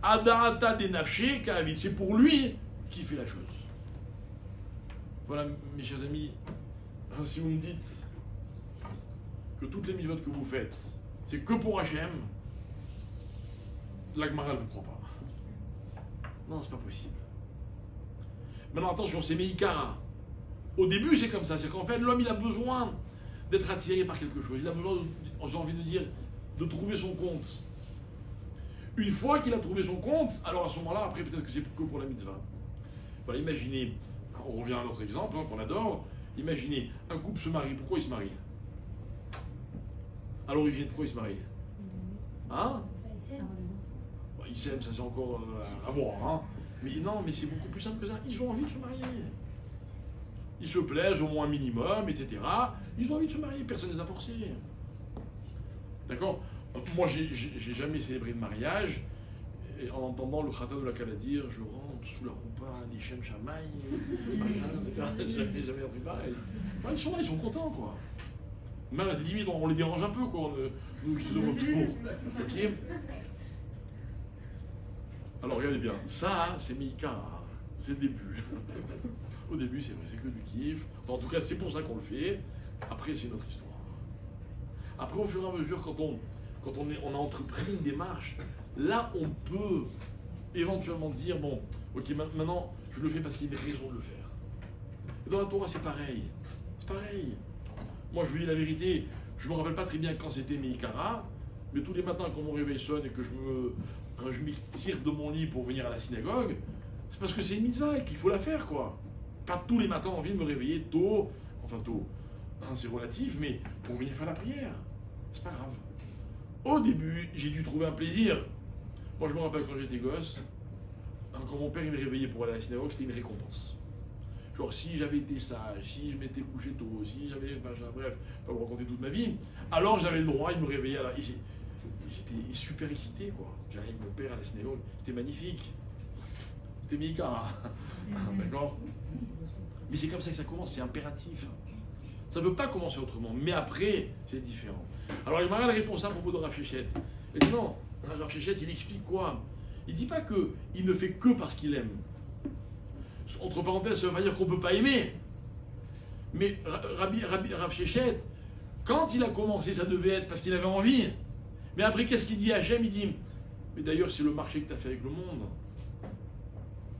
Speaker 1: adaata de nafshi karavit, c'est pour lui qui fait la chose. Voilà, mes chers amis, si vous me dites que toutes les mitzvot que vous faites, c'est que pour Hachem, la Gemara ne vous croit pas. Non, c'est pas possible. Maintenant, attention, c'est Meikara. Au début, c'est comme ça. C'est qu'en fait, l'homme, il a besoin d'être attiré par quelque chose. Il a besoin, j'ai envie de dire, de trouver son compte. Une fois qu'il a trouvé son compte, alors à ce moment-là, après, peut-être que c'est que pour la mitzvah. Voilà, imaginez, on revient à notre exemple qu'on adore, imaginez, un couple se marie, pourquoi il se marie? À l'origine, pourquoi il se marie? Hein? Bah, ils s'aiment, ça c'est encore à voir. Hein. Mais non, mais c'est beaucoup plus simple que ça. Ils ont envie de se marier. Ils se plaisent au moins un minimum, etc. Ils ont envie de se marier, personne ne les a forcés. D'accord? Moi, j'ai jamais célébré de mariage. Et en entendant le Khata de la Kala dire, je rentre sous la roupa, l'Ishem Shamaï, etc. Jamais un truc pareil. Ouais, ils sont là, ils sont contents, quoi. Même à la limite, on les dérange un peu, quoi, nous qui sommes autour. Ok? Alors, regardez bien, ça, c'est Mika, c'est le début. Au début, c'est vrai, c'est que du kiff. Enfin, en tout cas, c'est pour ça qu'on le fait. Après, c'est une autre histoire. Après, au fur et à mesure, quand on a entrepris une démarche, là, on peut éventuellement dire, bon, ok, maintenant, je le fais parce qu'il y a une raison de le faire. Et dans la Torah, c'est pareil. C'est pareil. Moi, je vous dis la vérité, je ne me rappelle pas très bien quand c'était Meikara, mais tous les matins, quand mon réveil sonne et que je m'y tire de mon lit pour venir à la synagogue, c'est parce que c'est une mitzvah et qu'il faut la faire, quoi. Pas tous les matins envie de me réveiller tôt, enfin tôt, hein, c'est relatif, mais pour venir faire la prière. C'est pas grave. Au début, j'ai dû trouver un plaisir. Moi, je me rappelle quand j'étais gosse, hein, quand mon père il me réveillait pour aller à la synagogue, c'était une récompense. Genre, si j'avais été sage, si je m'étais couché tôt, si j'avais, bref, pas vous raconter toute ma vie, alors j'avais le droit, il me réveillait à la... J'étais super excité, quoi. J'allais avec mon père à la synagogue, c'était magnifique. C'était Mika, hein. D'accord? Mais c'est comme ça que ça commence, c'est impératif. Ça ne peut pas commencer autrement, mais après, c'est différent. Alors, il m'a répondu ça à propos de Rav Shechet. Il dit non, Rav Shechet, il explique quoi? Il ne dit pas qu'il ne fait que parce qu'il aime. Entre parenthèses, ça ne veut pas dire qu'on ne peut pas aimer. Mais Rav Shechet, quand il a commencé, ça devait être parce qu'il avait envie. Mais après, qu'est-ce qu'il dit à Hachem? Il dit, mais d'ailleurs, c'est le marché que tu as fait avec le monde.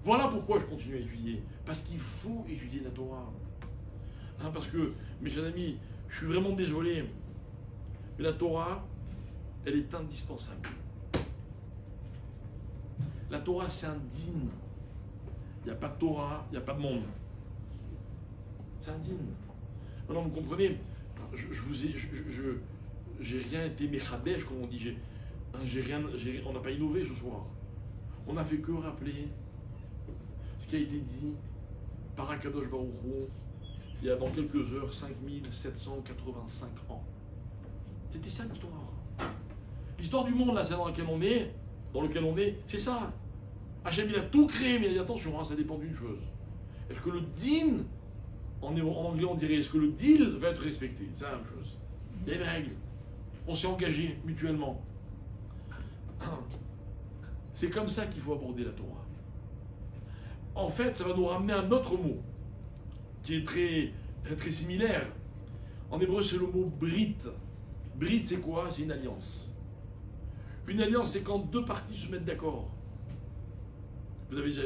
Speaker 1: Voilà pourquoi je continue à étudier. Parce qu'il faut étudier la Torah. Hein, parce que, mes chers amis, je suis vraiment désolé, mais la Torah, elle est indispensable. La Torah, c'est un dîne. Il n'y a pas de Torah, il n'y a pas de monde. C'est un dîne. Maintenant, vous comprenez, j'ai rien été méchabèche, comme on dit. On n'a pas innové ce soir. On n'a fait que rappeler ce qui a été dit par Akadosh Baruch Hu il y a dans quelques heures 5785 ans. C'était ça l'histoire. L'histoire du monde, là, c'est dans lequel on est, c'est ça. Hachem, il a tout créé, mais il dit attention, hein, ça dépend d'une chose. Est-ce que le din, en anglais on dirait, est-ce que le deal va être respecté? C'est la même chose. Il y a une règle. On s'est engagé mutuellement. C'est comme ça qu'il faut aborder la Torah. En fait, ça va nous ramener à un autre mot qui est très similaire. En hébreu, c'est le mot brit. Brit, c'est quoi? C'est une alliance. Une alliance, c'est quand deux parties se mettent d'accord. Vous avez déjà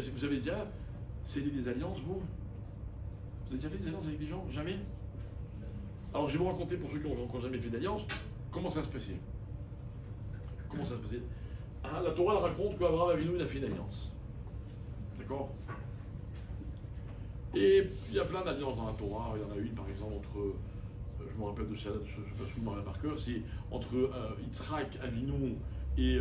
Speaker 1: scellé des alliances, vous? Vous avez déjà fait des alliances avec des gens? Jamais? Alors, je vais vous raconter, pour ceux qui n'ont jamais fait d'alliance, comment ça se passait. Comment ça se passait? La Torah elle raconte qu'Abraham Avinu il a fait une alliance. D'accord? Et il y a plein d'alliances dans la Torah. Il y en a une, par exemple, entre, je me rappelle de ça, je ne sais pas par cœur, c'est entre Yitzhak Avinu et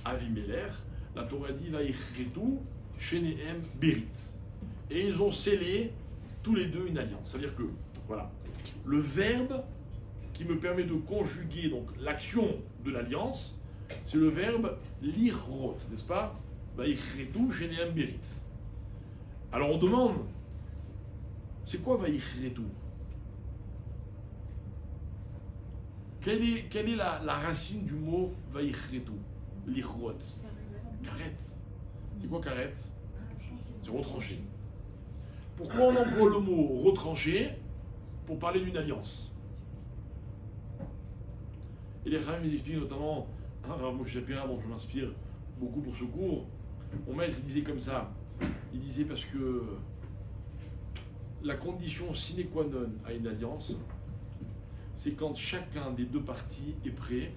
Speaker 1: Avimelech. La Torah dit Vaïchretu Shenehem Berit. Et ils ont scellé tous les deux une alliance. C'est-à-dire que, voilà, le verbe qui me permet de conjuguer donc l'action de l'alliance, c'est le verbe lirot, n'est-ce pas? Vaïchretu Shenehem Berit. Alors on demande, c'est quoi Vaïchretu? Quelle est la racine du mot Vaïchretu? Lirot. Karet. C'est quoi karet? C'est retranché. Pourquoi on emploie le mot retranché? Pour parler d'une alliance. Et les Chachamim expliquent notamment, Rav Moshe Shapira, dont je m'inspire beaucoup pour ce cours, mon maître il disait comme ça, il disait parce que la condition sine qua non à une alliance, c'est quand chacun des deux parties est prêt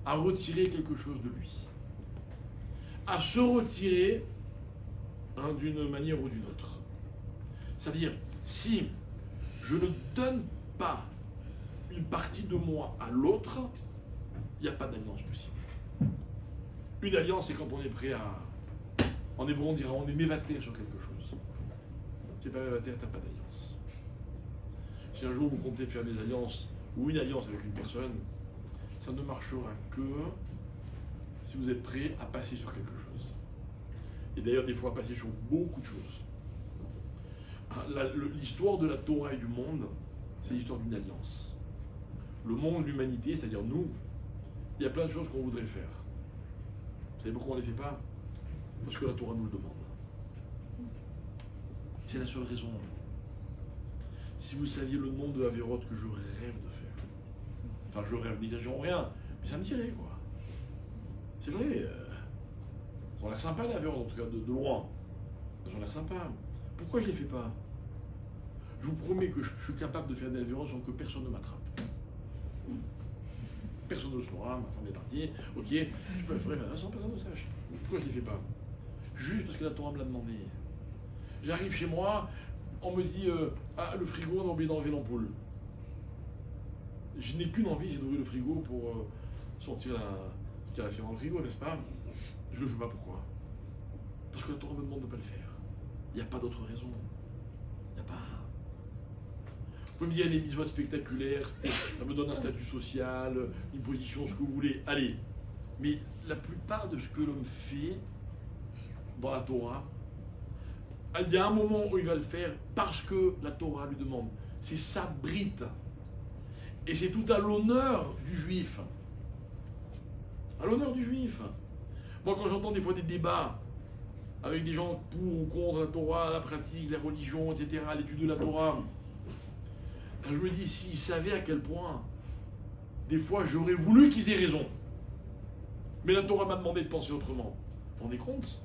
Speaker 1: à retirer quelque chose de lui, à se retirer hein, d'une manière ou d'une autre. Ça veut dire, si je ne donne pas une partie de moi à l'autre, il n'y a pas d'alliance possible. Une alliance, c'est quand on est prêt à... En hébreu, on dira, on est mévater sur quelque chose. Si tu n'es pas mévater, tu n'as pas d'alliance. Si un jour vous comptez faire des alliances, ou une alliance avec une personne, ça ne marchera que si vous êtes prêt à passer sur quelque chose. Et d'ailleurs, des fois, à passer sur beaucoup de choses. L'histoire de la Torah et du monde, c'est l'histoire d'une alliance. Le monde, l'humanité, c'est-à-dire nous, il y a plein de choses qu'on voudrait faire. Vous savez pourquoi on ne les fait pas? Parce que la Torah nous le demande. C'est la seule raison. Si vous saviez le nombre de Averot que je rêve de faire, enfin je rêve, n'exagérons rien, mais ça me tirait quoi. C'est vrai, ça a l'air sympa les Averot, en tout cas de loin. Ça a l'air sympa. Pourquoi je ne les fais pas? Je vous promets que je suis capable de faire des Averot sans que personne ne m'attrape. Personne ne le saura, ma femme est partie, ok, je peux le faire sans personne ne le sache. Pourquoi je ne les fais pas? Juste parce que la Torah me l'a demandé. J'arrive chez moi, on me dit ah, le frigo, on a oublié d'enlever l'ampoule. Je n'ai qu'une envie, c'est d'ouvrir le frigo pour sortir ce qu'il y a dans le frigo, n'est-ce pas? Je ne le fais pas, pourquoi? Parce que la Torah me demande de ne pas le faire. Il n'y a pas d'autre raison. Il n'y a pas. Vous pouvez me dire, les mitzvot spectaculaires, ça me donne un statut social, une position, ce que vous voulez. Allez. Mais la plupart de ce que l'homme fait dans la Torah, il y a un moment où il va le faire parce que la Torah lui demande. C'est sa brite. Et c'est tout à l'honneur du juif. À l'honneur du juif. Moi, quand j'entends des fois des débats avec des gens pour ou contre la Torah, la pratique, la religion, etc., l'étude de la Torah, je me dis, s'ils savaient à quel point, des fois, j'aurais voulu qu'ils aient raison. Mais la Torah m'a demandé de penser autrement. Vous vous rendez compte?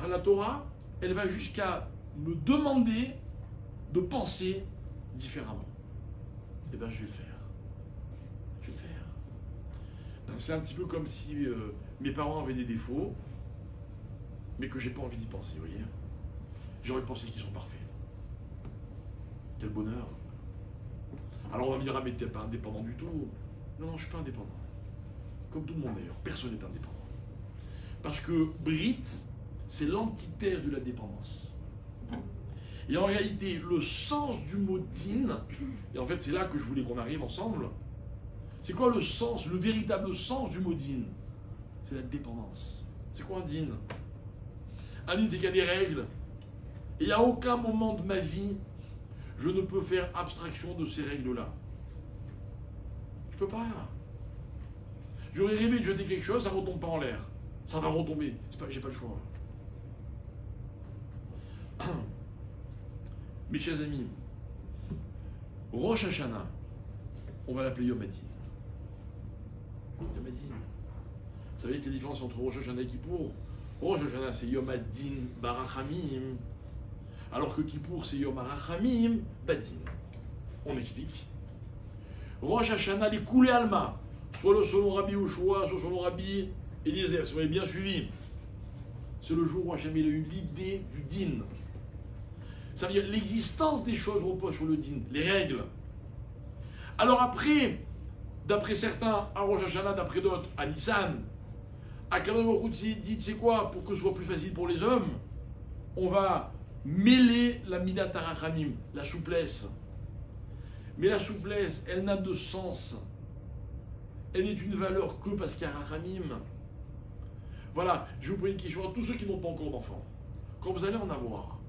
Speaker 1: La Torah, elle va jusqu'à me demander de penser différemment. Eh bien, je vais le faire. Je vais le faire. C'est un petit peu comme si mes parents avaient des défauts, mais que j'ai pas envie d'y penser, vous voyez. J'ai envie de penser qu'ils sont parfaits. Quel bonheur. Alors on va me dire, ah mais t'es pas indépendant du tout. Non, je suis pas indépendant. Comme tout le monde d'ailleurs, personne n'est indépendant. Parce que Brit, c'est l'antithèse de la dépendance. Et en réalité, le sens du mot din, et en fait c'est là que je voulais qu'on arrive ensemble, c'est quoi le sens, le véritable sens du mot din? C'est la dépendance. C'est quoi un din? Un din, c'est qu'il y a des règles. Et il n'y a aucun moment de ma vie, je ne peux faire abstraction de ces règles-là. Je peux pas. J'aurais rêvé de jeter quelque chose, ça ne retombe pas en l'air. Ça va retomber. J'ai pas le choix. Mes chers amis, Rosh Hashanah, on va l'appeler Yom Hadin. Yom Hadin. Vous savez quelle est la différence entre Rosh Hashanah et Kippour? Rosh Hashanah, c'est Yom Hadin Barachamim, alors que Kippour, c'est Yom Arachamim Badin. On explique. Rosh Hashanah, les Koulé Alma, soit selon Rabbi Ushua, soit selon Rabbi Eliezer, si vous avez bien suivi. C'est le jour où Hachem a eu l'idée du din. Ça veut dire l'existence des choses repose sur le din, les règles. Alors après, d'après certains, à Rosh Hashanah, d'après d'autres, à Nissan, à Kadosh Baruch Hu dit, tu sais quoi, pour que ce soit plus facile pour les hommes, on va mêler la Midat Harachamim, la souplesse. Mais la souplesse, elle n'a de sens. Elle n'est une valeur que parce qu'il y a Harachamim. Voilà, je vais vous poser une question à tous ceux qui n'ont pas encore d'enfants. Quand vous allez en avoir,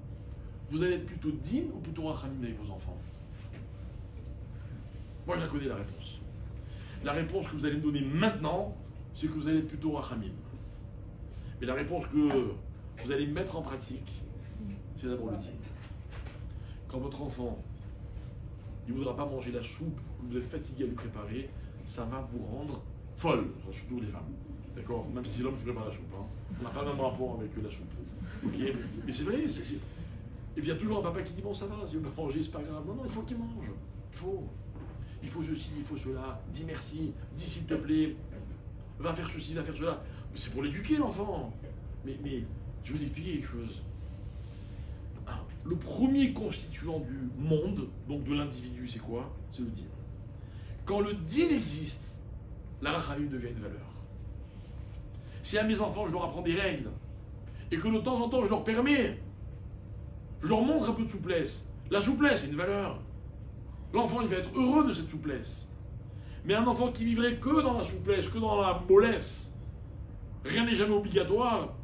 Speaker 1: vous allez être plutôt din ou plutôt Harachamim avec vos enfants? Moi, je la connais la réponse. La réponse que vous allez me donner maintenant, c'est que vous allez être plutôt Harachamim. Mais la réponse que vous allez mettre en pratique, c'est d'abord le din. Quand votre enfant il ne voudra pas manger la soupe, que vous êtes fatigué à lui préparer, ça va vous rendre folle, surtout les femmes. D'accord? Même si c'est l'homme qui prépare la soupe. Hein. On n'a pas le même rapport avec la soupe. Okay? Mais c'est vrai. Et puis il y a toujours un papa qui dit bon, ça va, si vous ne manger, c'est pas grave. Non, il faut qu'il mange. Il faut ceci, il faut cela. Dis merci, dis s'il te plaît. Va faire ceci, va faire cela. Mais c'est pour l'éduquer, l'enfant. Mais je vais vous expliquer quelque chose. le premier constituant du monde, donc de l'individu, c'est quoi? C'est le din. Quand le din existe, la rachamim devient une valeur. Si à mes enfants je leur apprends des règles, et que de temps en temps je leur permets, je leur montre un peu de souplesse, la souplesse est une valeur. L'enfant il va être heureux de cette souplesse. Mais un enfant qui vivrait que dans la souplesse, que dans la mollesse, rien n'est jamais obligatoire,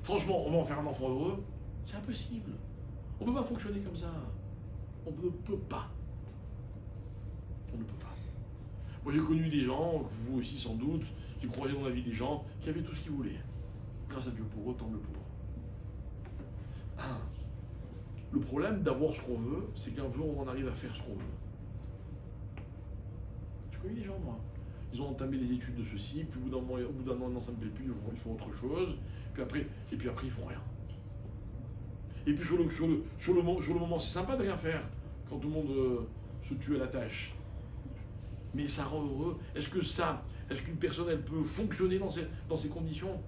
Speaker 1: franchement, on va en faire un enfant heureux? C'est impossible. On ne peut pas fonctionner comme ça. On ne peut pas. On ne peut pas. Moi j'ai connu des gens, vous aussi sans doute, j'ai croisé dans la vie des gens qui avaient tout ce qu'ils voulaient. Grâce à Dieu pour eux, tant mieux pour eux. Le problème d'avoir ce qu'on veut, c'est qu'un jour on en arrive à faire ce qu'on veut. Je connais des gens, moi. Ils ont entamé des études de ceci, puis au bout d'un an, non, ça ne me plaît plus, ils font autre chose, puis après ils font rien. Et puis sur le moment, c'est sympa de rien faire, quand tout le monde se tue à la tâche. Mais ça rend heureux. Est-ce qu'une personne, elle peut fonctionner dans ces conditions?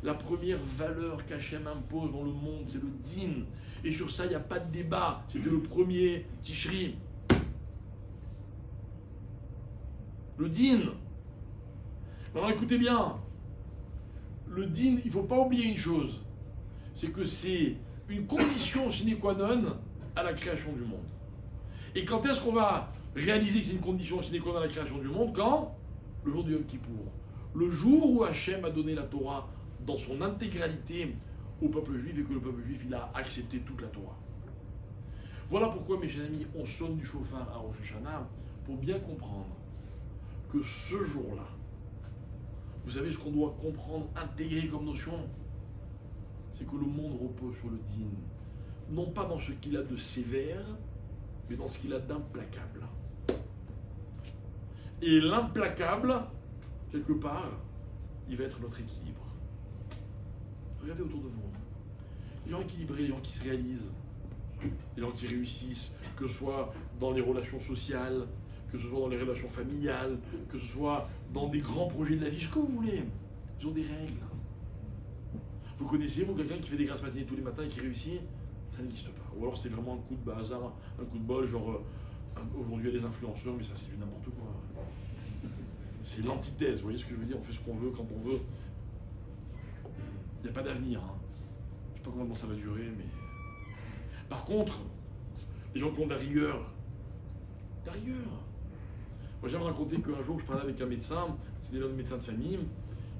Speaker 1: La première valeur qu'Hachem impose dans le monde, c'est le din. Et sur ça, il n'y a pas de débat. C'était le premier Tishri. Le din. Maintenant, écoutez bien. Le din, il ne faut pas oublier une chose. C'est que c'est une condition sine qua non à la création du monde. Et quand est-ce qu'on va réaliser que c'est une condition sine qua non à la création du monde? Quand? Le jour du Yom Kippour. Le jour où Hachem a donné la Torah dans son intégralité au peuple juif et que le peuple juif il a accepté toute la Torah. Voilà pourquoi, mes chers amis, on sonne du chauffard à Rosh Hashanah pour bien comprendre que ce jour-là, vous savez ce qu'on doit comprendre, intégrer comme notion, c'est que le monde repose sur le din. Non pas dans ce qu'il a de sévère, mais dans ce qu'il a d'implacable. Et l'implacable, quelque part, il va être notre équilibre. Regardez autour de vous. Les gens équilibrés, les gens qui se réalisent, les gens qui réussissent, que ce soit dans les relations sociales, que ce soit dans les relations familiales, que ce soit dans des grands projets de la vie, ce que vous voulez. Ils ont des règles. Vous connaissez, vous, quelqu'un qui fait des grasses matinées tous les matins et qui réussit? Ça n'existe pas. Ou alors c'est vraiment un coup de hasard, un coup de bol, genre aujourd'hui il y a des influenceurs, mais ça c'est du n'importe quoi. C'est l'antithèse, vous voyez ce que je veux dire? On fait ce qu'on veut quand on veut. Il n'y a pas d'avenir. Hein. Je ne sais pas combien de temps ça va durer, mais... Par contre, les gens qui ont de la rigueur. La rigueur. Moi, j'aime raconter qu'un jour, je parlais avec un médecin, c'était un médecin de famille,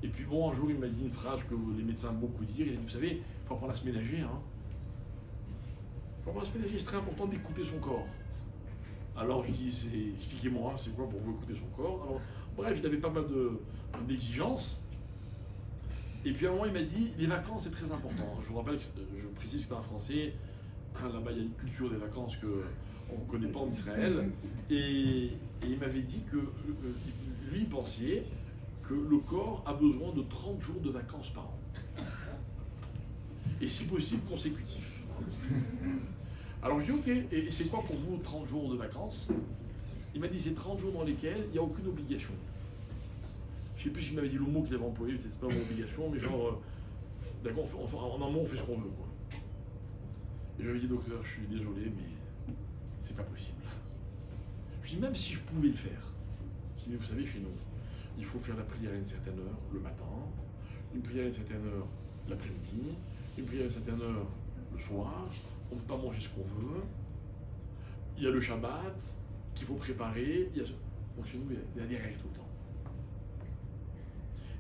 Speaker 1: et puis bon, un jour, il m'a dit une phrase que les médecins aiment beaucoup dire, il a dit, vous savez, il faut apprendre à se ménager. Hein. Il faut apprendre à se ménager, c'est très important d'écouter son corps. Alors, je dis, expliquez-moi, c'est quoi pour vous écouter son corps? Alors, bref, il avait pas mal d'exigences. Et puis à un moment, il m'a dit, les vacances, c'est très important. Je vous rappelle, je précise que c'est un Français, là-bas, il y a une culture des vacances qu'on ne connaît pas en Israël. Et il m'avait dit que lui, il pensait que le corps a besoin de 30 jours de vacances par an. Et si possible, consécutifs. Alors je dis, ok, et c'est quoi pour vous 30 jours de vacances? Il m'a dit, c'est 30 jours dans lesquels il n'y a aucune obligation. Je ne sais plus s'il m'avait dit le mot qu'il avait employé, peut-être pas une obligation, mais genre, d'accord, en un mot, on fait ce qu'on veut, quoi. Et j'avais dit, docteur, je suis désolé, mais c'est pas possible. Je lui dis, même si je pouvais le faire, je dis, mais vous savez, chez nous, il faut faire la prière à une certaine heure le matin, une prière à une certaine heure l'après-midi, une prière à une certaine heure le soir, on ne peut pas manger ce qu'on veut, il y a le Shabbat qu'il faut préparer, donc chez nous, il y a des règles tout le temps.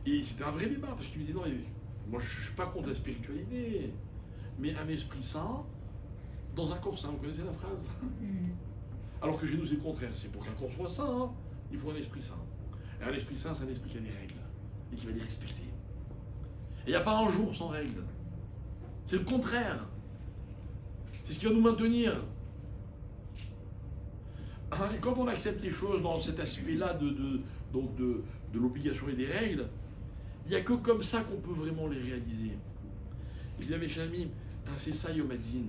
Speaker 1: Et c'était un vrai débat, parce qu'il me disait, non, moi je ne suis pas contre la spiritualité, mais un esprit saint dans un corps saint, vous connaissez la phrase? Alors que chez nous c'est le contraire, c'est pour qu'un corps soit saint, hein, il faut un esprit saint. Et un esprit saint, c'est un esprit qui a des règles, et qui va les respecter. Et il n'y a pas un jour sans règles. C'est le contraire. C'est ce qui va nous maintenir. Et quand on accepte les choses dans cet aspect-là de l'obligation et des règles, il n'y a que comme ça qu'on peut vraiment les réaliser. Eh bien, mes chers amis, c'est ça Yom Hadin.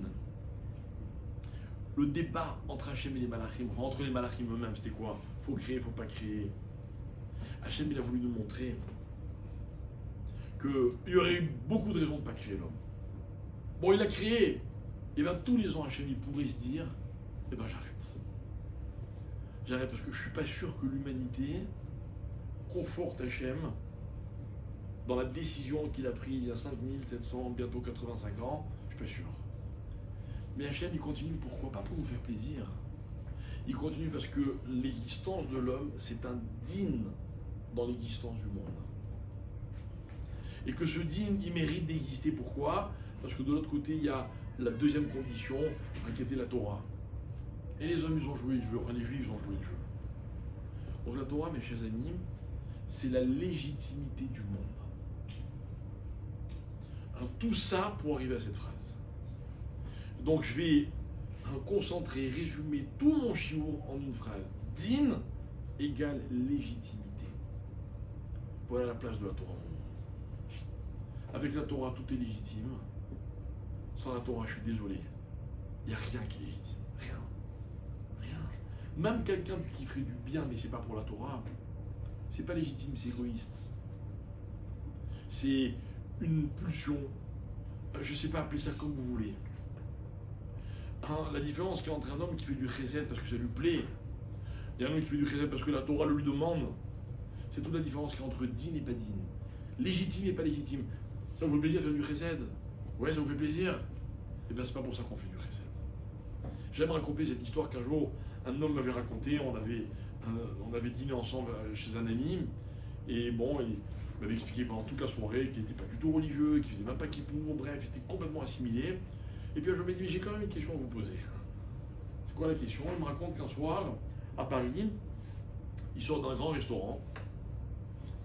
Speaker 1: Le débat entre Hachem et les Malachim, enfin entre les Malachim eux-mêmes, c'était quoi? Faut créer, faut pas créer. Hachem, il a voulu nous montrer qu'il y aurait eu beaucoup de raisons de ne pas créer l'homme. Bon, il a créé, et bien tous les ans Hachem il pourrait se dire, eh ben j'arrête. J'arrête parce que je ne suis pas sûr que l'humanité conforte Hachem dans la décision qu'il a prise il y a 5700, bientôt 85 ans, je ne suis pas sûr. Mais Hachem il continue, pourquoi? Pas pour nous faire plaisir. Il continue parce que l'existence de l'homme, c'est un din dans l'existence du monde. Et que ce din, il mérite d'exister. Pourquoi? Parce que de l'autre côté, il y a la deuxième condition, qui était la Torah. Et les hommes, ils ont joué le jeu. Enfin, les Juifs, ils ont joué le jeu. Donc la Torah, mes chers amis, c'est la légitimité du monde. Alors, tout ça pour arriver à cette phrase. Donc je vais concentrer, résumer tout mon chiour en une phrase. Din égale légitimité. Voilà la place de la Torah au monde. Avec la Torah, tout est légitime. Sans la Torah, je suis désolé. Il n'y a rien qui est légitime. Rien. Rien. Même quelqu'un qui ferait du bien, mais c'est pas pour la Torah, c'est pas légitime, c'est égoïste. C'est une pulsion. Je sais pas, appeler ça comme vous voulez. La différence qu'il y a entre un homme qui fait du chesed parce que ça lui plaît, et un homme qui fait du chesed parce que la Torah le lui demande, c'est toute la différence qu'il y a entre din et pas din. Légitime et pas légitime. Ça vous fait plaisir de faire du chesed? Ouais, ça vous fait plaisir? Eh bien, c'est pas pour ça qu'on fait du chesed. J'aime raconter cette histoire qu'un jour, un homme m'avait raconté, on avait dîné ensemble chez un ami, et bon, il m'avait expliqué pendant toute la soirée qu'il n'était pas du tout religieux, qu'il faisait même pas kippour, bref, il était complètement assimilé. Et puis je me dis, mais j'ai quand même une question à vous poser. C'est quoi la question? Il me raconte qu'un soir, à Paris, il sort d'un grand restaurant,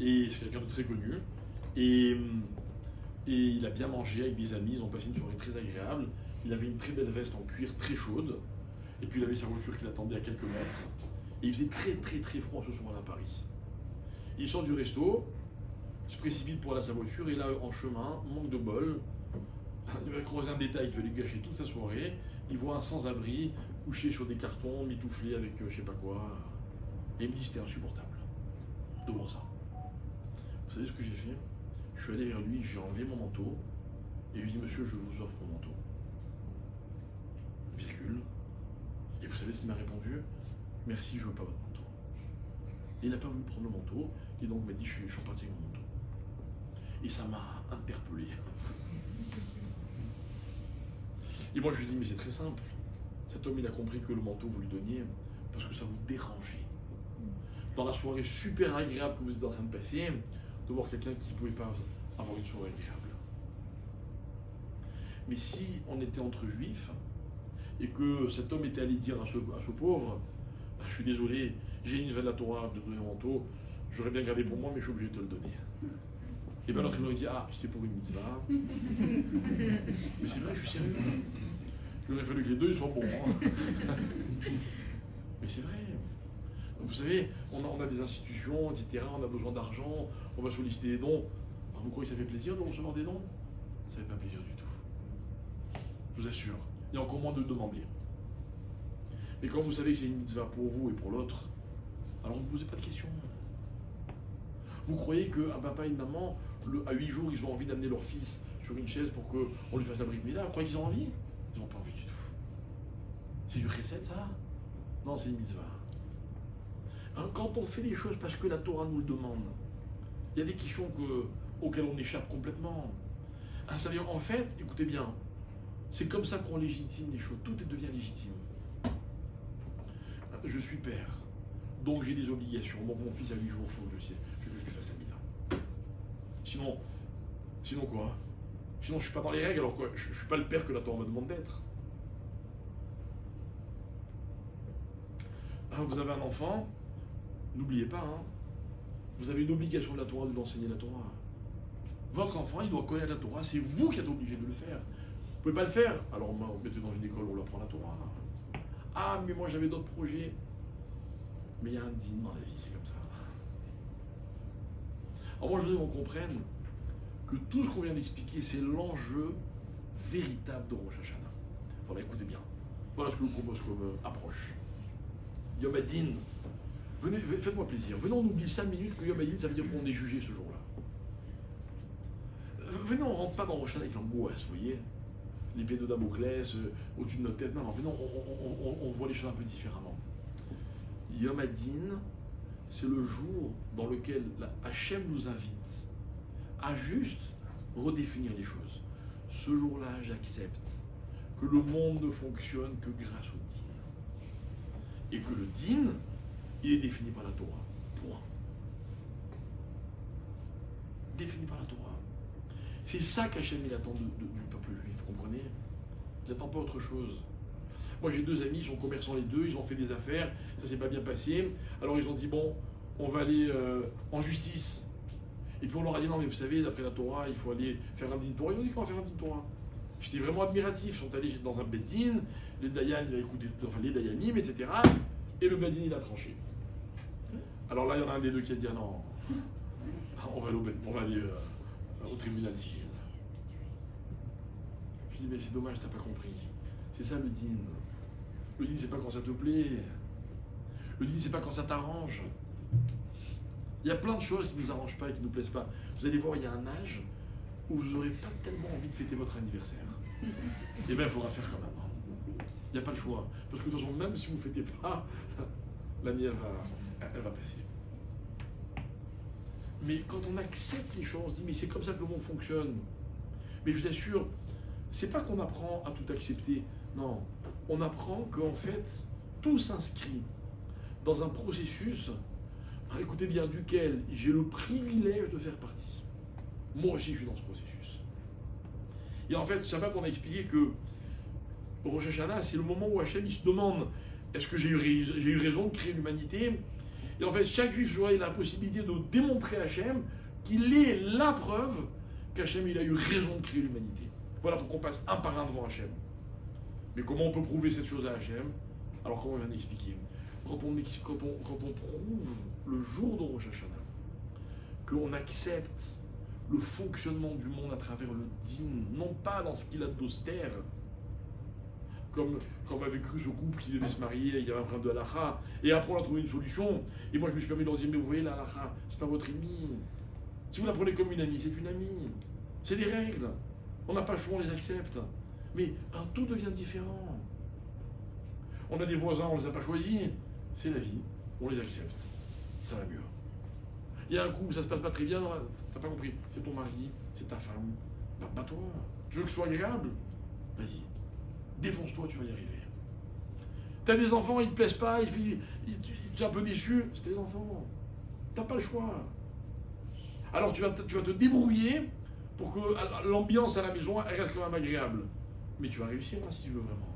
Speaker 1: et c'est quelqu'un de très connu, et il a bien mangé avec des amis, ils ont passé une soirée très agréable, il avait une très belle veste en cuir très chaude, et puis il avait sa voiture qui l'attendait à quelques mètres, et il faisait très très très froid ce soir-là à Paris. Il sort du resto, se précipite pour aller à sa voiture, et là en chemin, manque de bol, il va croiser un détail qui va lui gâcher toute sa soirée. Il voit un sans-abri couché sur des cartons, mitouflé avec je sais pas quoi. Et il me dit c'était insupportable de voir ça. Vous savez ce que j'ai fait? Je suis allé vers lui, j'ai enlevé mon manteau et je lui ai dit monsieur, je vous offre mon manteau. Virgule. Et vous savez ce qu'il m'a répondu? Merci, je veux pas votre manteau. Et il n'a pas voulu prendre le manteau et donc il m'a dit je suis reparti avec mon manteau. Et ça m'a interpellé. Et moi je lui dis mais c'est très simple, cet homme il a compris que le manteau vous lui donniez parce que ça vous dérangeait. Dans la soirée super agréable que vous êtes en train de passer, de voir quelqu'un qui ne pouvait pas avoir une soirée agréable. Mais si on était entre juifs et que cet homme était allé dire à ce pauvre, ah, je suis désolé, j'ai une de la Torah de donner un manteau, j'aurais bien gardé pour moi mais je suis obligé de te le donner. Et bien l'autre il m'aurait dit ah c'est pour une mitzvah. Mais c'est vrai, je suis sérieux. Il aurait fallu que les deux soient bons. Mais c'est vrai. Vous savez, on a des institutions, etc. On a besoin d'argent, on va solliciter des dons. Alors, vous croyez que ça fait plaisir de recevoir des dons? Ça ne fait pas plaisir du tout. Je vous assure. Il y a encore moins de le demander. Mais quand vous savez que c'est une mitzvah pour vous et pour l'autre, alors vous ne posez pas de questions. Vous croyez qu'un papa et une maman, à 8 jours, ils ont envie d'amener leur fils sur une chaise pour qu'on lui fasse la brit mila? Vous croyez qu'ils ont envie? Ils n'ont pas envie du tout. C'est du chesed, ça? Non, c'est une mitzvah. Hein, quand on fait les choses parce que la Torah nous le demande, il y a des questions auxquelles on échappe complètement. Hein, ça veut dire, en fait, écoutez bien, c'est comme ça qu'on légitime les choses. Tout devient légitime. Je suis père, donc j'ai des obligations. Donc mon fils a 8 jours, il faut que je lui fasse la mila. Sinon quoi? Sinon je suis pas dans les règles, alors quoi? Je suis pas le père que la Torah me demande d'être. Hein, vous avez un enfant, n'oubliez pas, hein, vous avez une obligation de la Torah de lui enseigner la Torah. Votre enfant, il doit connaître la Torah, c'est vous qui êtes obligé de le faire. Vous pouvez pas le faire, alors on mettez dans une école où on apprend la Torah. Ah, mais moi j'avais d'autres projets. Mais il y a un din dans la vie, c'est comme ça. Alors moi je voudrais qu'on comprenne que tout ce qu'on vient d'expliquer, c'est l'enjeu véritable de Rosh Hashanah. Voilà, écoutez bien. Voilà ce que je vous propose comme approche. Yom Hadin. Venez, faites-moi plaisir. Venez, on oublie 5 minutes que Yom Hadin, ça veut dire qu'on est jugé ce jour-là. Venez, on ne rentre pas dans Rosh Hashanah avec l'angoisse, vous voyez. l'épée de Damoclès au-dessus de notre tête. Non, en fait, non, on voit les choses un peu différemment. Yom Hadin, c'est le jour dans lequel Hachem nous invite à juste redéfinir les choses. Ce jour-là, j'accepte que le monde ne fonctionne que grâce au din. Et que le din, il est défini par la Torah. Point. Défini par la Torah. C'est ça qu'Hachem il attend du peuple juif, vous comprenez? Il n'attend pas autre chose. Moi j'ai deux amis, ils sont commerçants les deux, ils ont fait des affaires, ça s'est pas bien passé. Alors ils ont dit bon, on va aller en justice. Et puis on leur a dit non mais vous savez, d'après la Torah, il faut aller faire un din Torah. Ils ont dit qu'on va faire un din Torah. J'étais vraiment admiratif. Ils sont allés dans un Beddin, les Dayan, il a écouté, enfin les Dayanim, etc. Et le Beddin il a tranché. Alors là il y en a un des deux qui a dit ah non, on va aller au tribunal civil. Je dis mais c'est dommage, t'as pas compris. C'est ça le din. Le din c'est pas quand ça te plaît. Le din c'est pas quand ça t'arrange. Il y a plein de choses qui ne nous arrangent pas et qui ne nous plaisent pas. Vous allez voir, il y a un âge où vous n'aurez pas tellement envie de fêter votre anniversaire. Et bien il faudra le faire quand même. Il n'y a pas le choix. Parce que de toute façon, même si vous ne fêtez pas, l'année elle va passer. Mais quand on accepte les choses, on se dit mais c'est comme ça que le monde fonctionne. Mais je vous assure, c'est pas qu'on apprend à tout accepter. Non, on apprend qu'en fait, tout s'inscrit dans un processus, écoutez bien, duquel j'ai le privilège de faire partie. Moi aussi, je suis dans ce processus. Et en fait, c'est pas qu'on a expliqué que Rosh Hashanah, c'est le moment où Hachem il se demande est-ce que j'ai eu raison de créer l'humanité? Et en fait, chaque juif aura la possibilité de démontrer à Hachem qu'il est la preuve qu'Hachem il a eu raison de créer l'humanité. Voilà pourquoi on passe un par un devant Hachem. Mais comment on peut prouver cette chose à Hachem? Alors comment on vient d'expliquer? Quand on prouve le jour de Rosh Hashanah, qu'on accepte le fonctionnement du monde à travers le din, non pas dans ce qu'il a d'austère, comme avait cru ce couple qui devait se marier, il y avait un problème de halakha, et après on a trouvé une solution, et moi je me suis permis de leur dire, mais vous voyez la halakha, c'est pas votre ennemi. Si vous la prenez comme une amie, c'est une amie. C'est des règles. On n'a pas le choix, on les accepte. Mais tout devient différent. On a des voisins, on ne les a pas choisis. C'est la vie, on les accepte. Ça va mieux. Il y a un coup où ça se passe pas très bien, t'as pas compris. C'est ton mari, c'est ta femme. Bats-toi. Tu veux que ce soit agréable? Vas-y. Défonce-toi, tu vas y arriver. T'as des enfants, ils te plaisent pas, tu es un peu déçu. C'est tes enfants. T'as pas le choix. Alors tu vas te débrouiller pour que l'ambiance à la maison elle reste quand même agréable. Mais tu vas réussir si tu veux vraiment.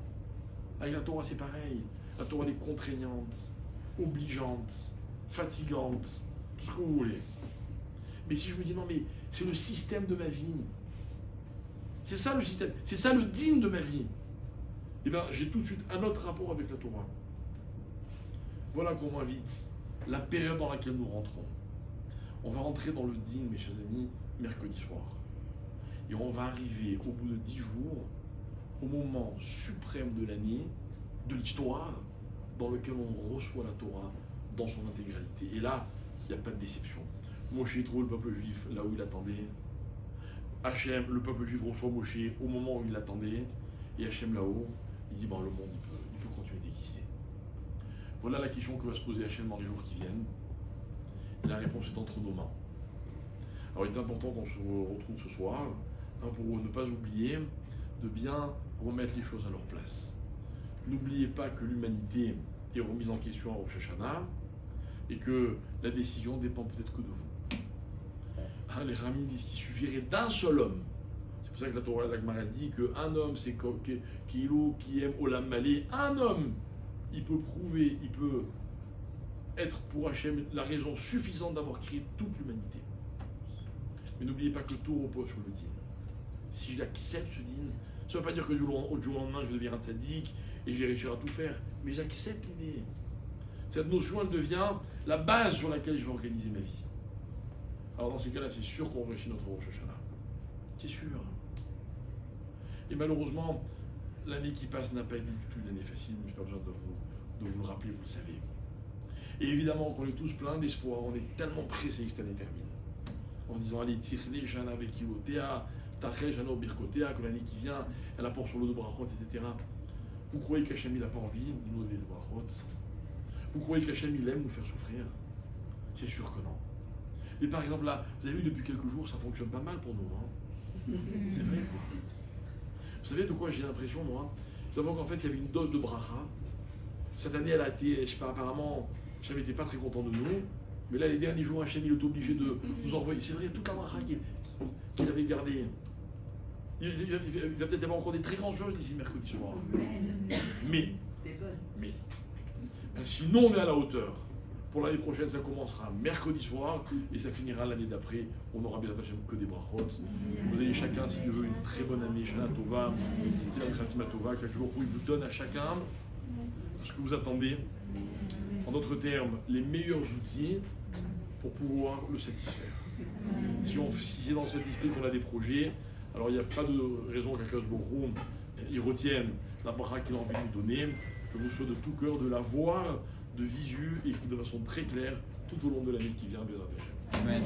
Speaker 1: Avec la Torah c'est pareil. La Torah elle est contraignante, obligeante, fatigante, tout ce que vous voulez. Mais si je me dis non mais c'est le système de ma vie. C'est ça le système, c'est ça le din de ma vie. Eh bien j'ai tout de suite un autre rapport avec la Torah. Voilà qu'on m'invite la période dans laquelle nous rentrons. On va rentrer dans le din, mes chers amis, mercredi soir. Et on va arriver au bout de 10 jours au moment suprême de l'année, de l'histoire, dans lequel on reçoit la Torah dans son intégralité. Et là, il n'y a pas de déception. Moshe trouve le peuple juif là où il attendait. Hachem, le peuple juif reçoit Moshe au moment où il l'attendait. Et Hachem là-haut, il dit, bon, le monde, il peut continuer d'exister. Voilà la question que va se poser Hachem dans les jours qui viennent. Et la réponse est entre nos mains. Alors il est important qu'on se retrouve ce soir, pour ne pas oublier de bien remettre les choses à leur place. N'oubliez pas que l'humanité est remise en question à Rosh Hashanah et que la décision dépend peut-être que de vous. Les Ramim disent qu'il suffirait d'un seul homme. C'est pour ça que la Torah l'Agmara dit qu'un homme, c'est qui aime Olam Malé, un homme, il peut prouver, il peut être pour Hachem la raison suffisante d'avoir créé toute l'humanité. Mais n'oubliez pas que tout repose sur le din. Si j'accepte ce din, ça ne veut pas dire que du jour au lendemain je vais devenir un tzaddik et je vais réussir à tout faire, mais j'accepte l'idée. Cette notion, elle devient la base sur laquelle je vais organiser ma vie. Alors dans ces cas-là, c'est sûr qu'on réussit notre Rosh Hashanah. C'est sûr. Et malheureusement, l'année qui passe n'a pas été du tout une année facile, mais je n'ai pas besoin de vous le rappeler, vous le savez. Et évidemment qu'on est tous pleins d'espoir, on est tellement pressés que cette année termine. En se disant, allez, tire les jeunes avec Théa, Tachej, Ano, Birkotea, que l'année qui vient, elle apporte sur l'eau de brachot, etc. Vous croyez qu'Hachem il n'a pas envie de nous donner des brachot? Vous croyez qu'Hachem il aime nous faire souffrir? C'est sûr que non. Et par exemple là, vous avez vu depuis quelques jours, ça fonctionne pas mal pour nous. Hein. C'est vrai. Vous savez de quoi j'ai l'impression, moi? D'abord qu'en fait il y avait une dose de bracha. Cette année elle a été, je sais pas, apparemment, Hachem n'était pas très content de nous. Mais là les derniers jours, Hachem il est obligé de nous envoyer. C'est vrai, toute la bracha qu'il avait gardée. Il va peut-être y avoir encore des très grandes choses d'ici mercredi soir. Mais, sinon on est à la hauteur. Pour l'année prochaine, ça commencera mercredi soir et ça finira l'année d'après. On n'aura bien que des brachot. Vous avez chacun, si Dieu veut, une très bonne année. Shana Tova, Khatima Tova, qu'un jour où il vous donne à chacun ce que vous attendez. En d'autres termes, les meilleurs outils pour pouvoir le satisfaire. Si c'est dans cet esprit qu'on a des projets, alors il n'y a pas de raison qu'Akadosh Baruch Hu il retienne la bracha qu'il a envie de nous donner. Je vous souhaite de tout cœur de la voir de visu et de façon très claire tout au long de l'année qui vient. Amen.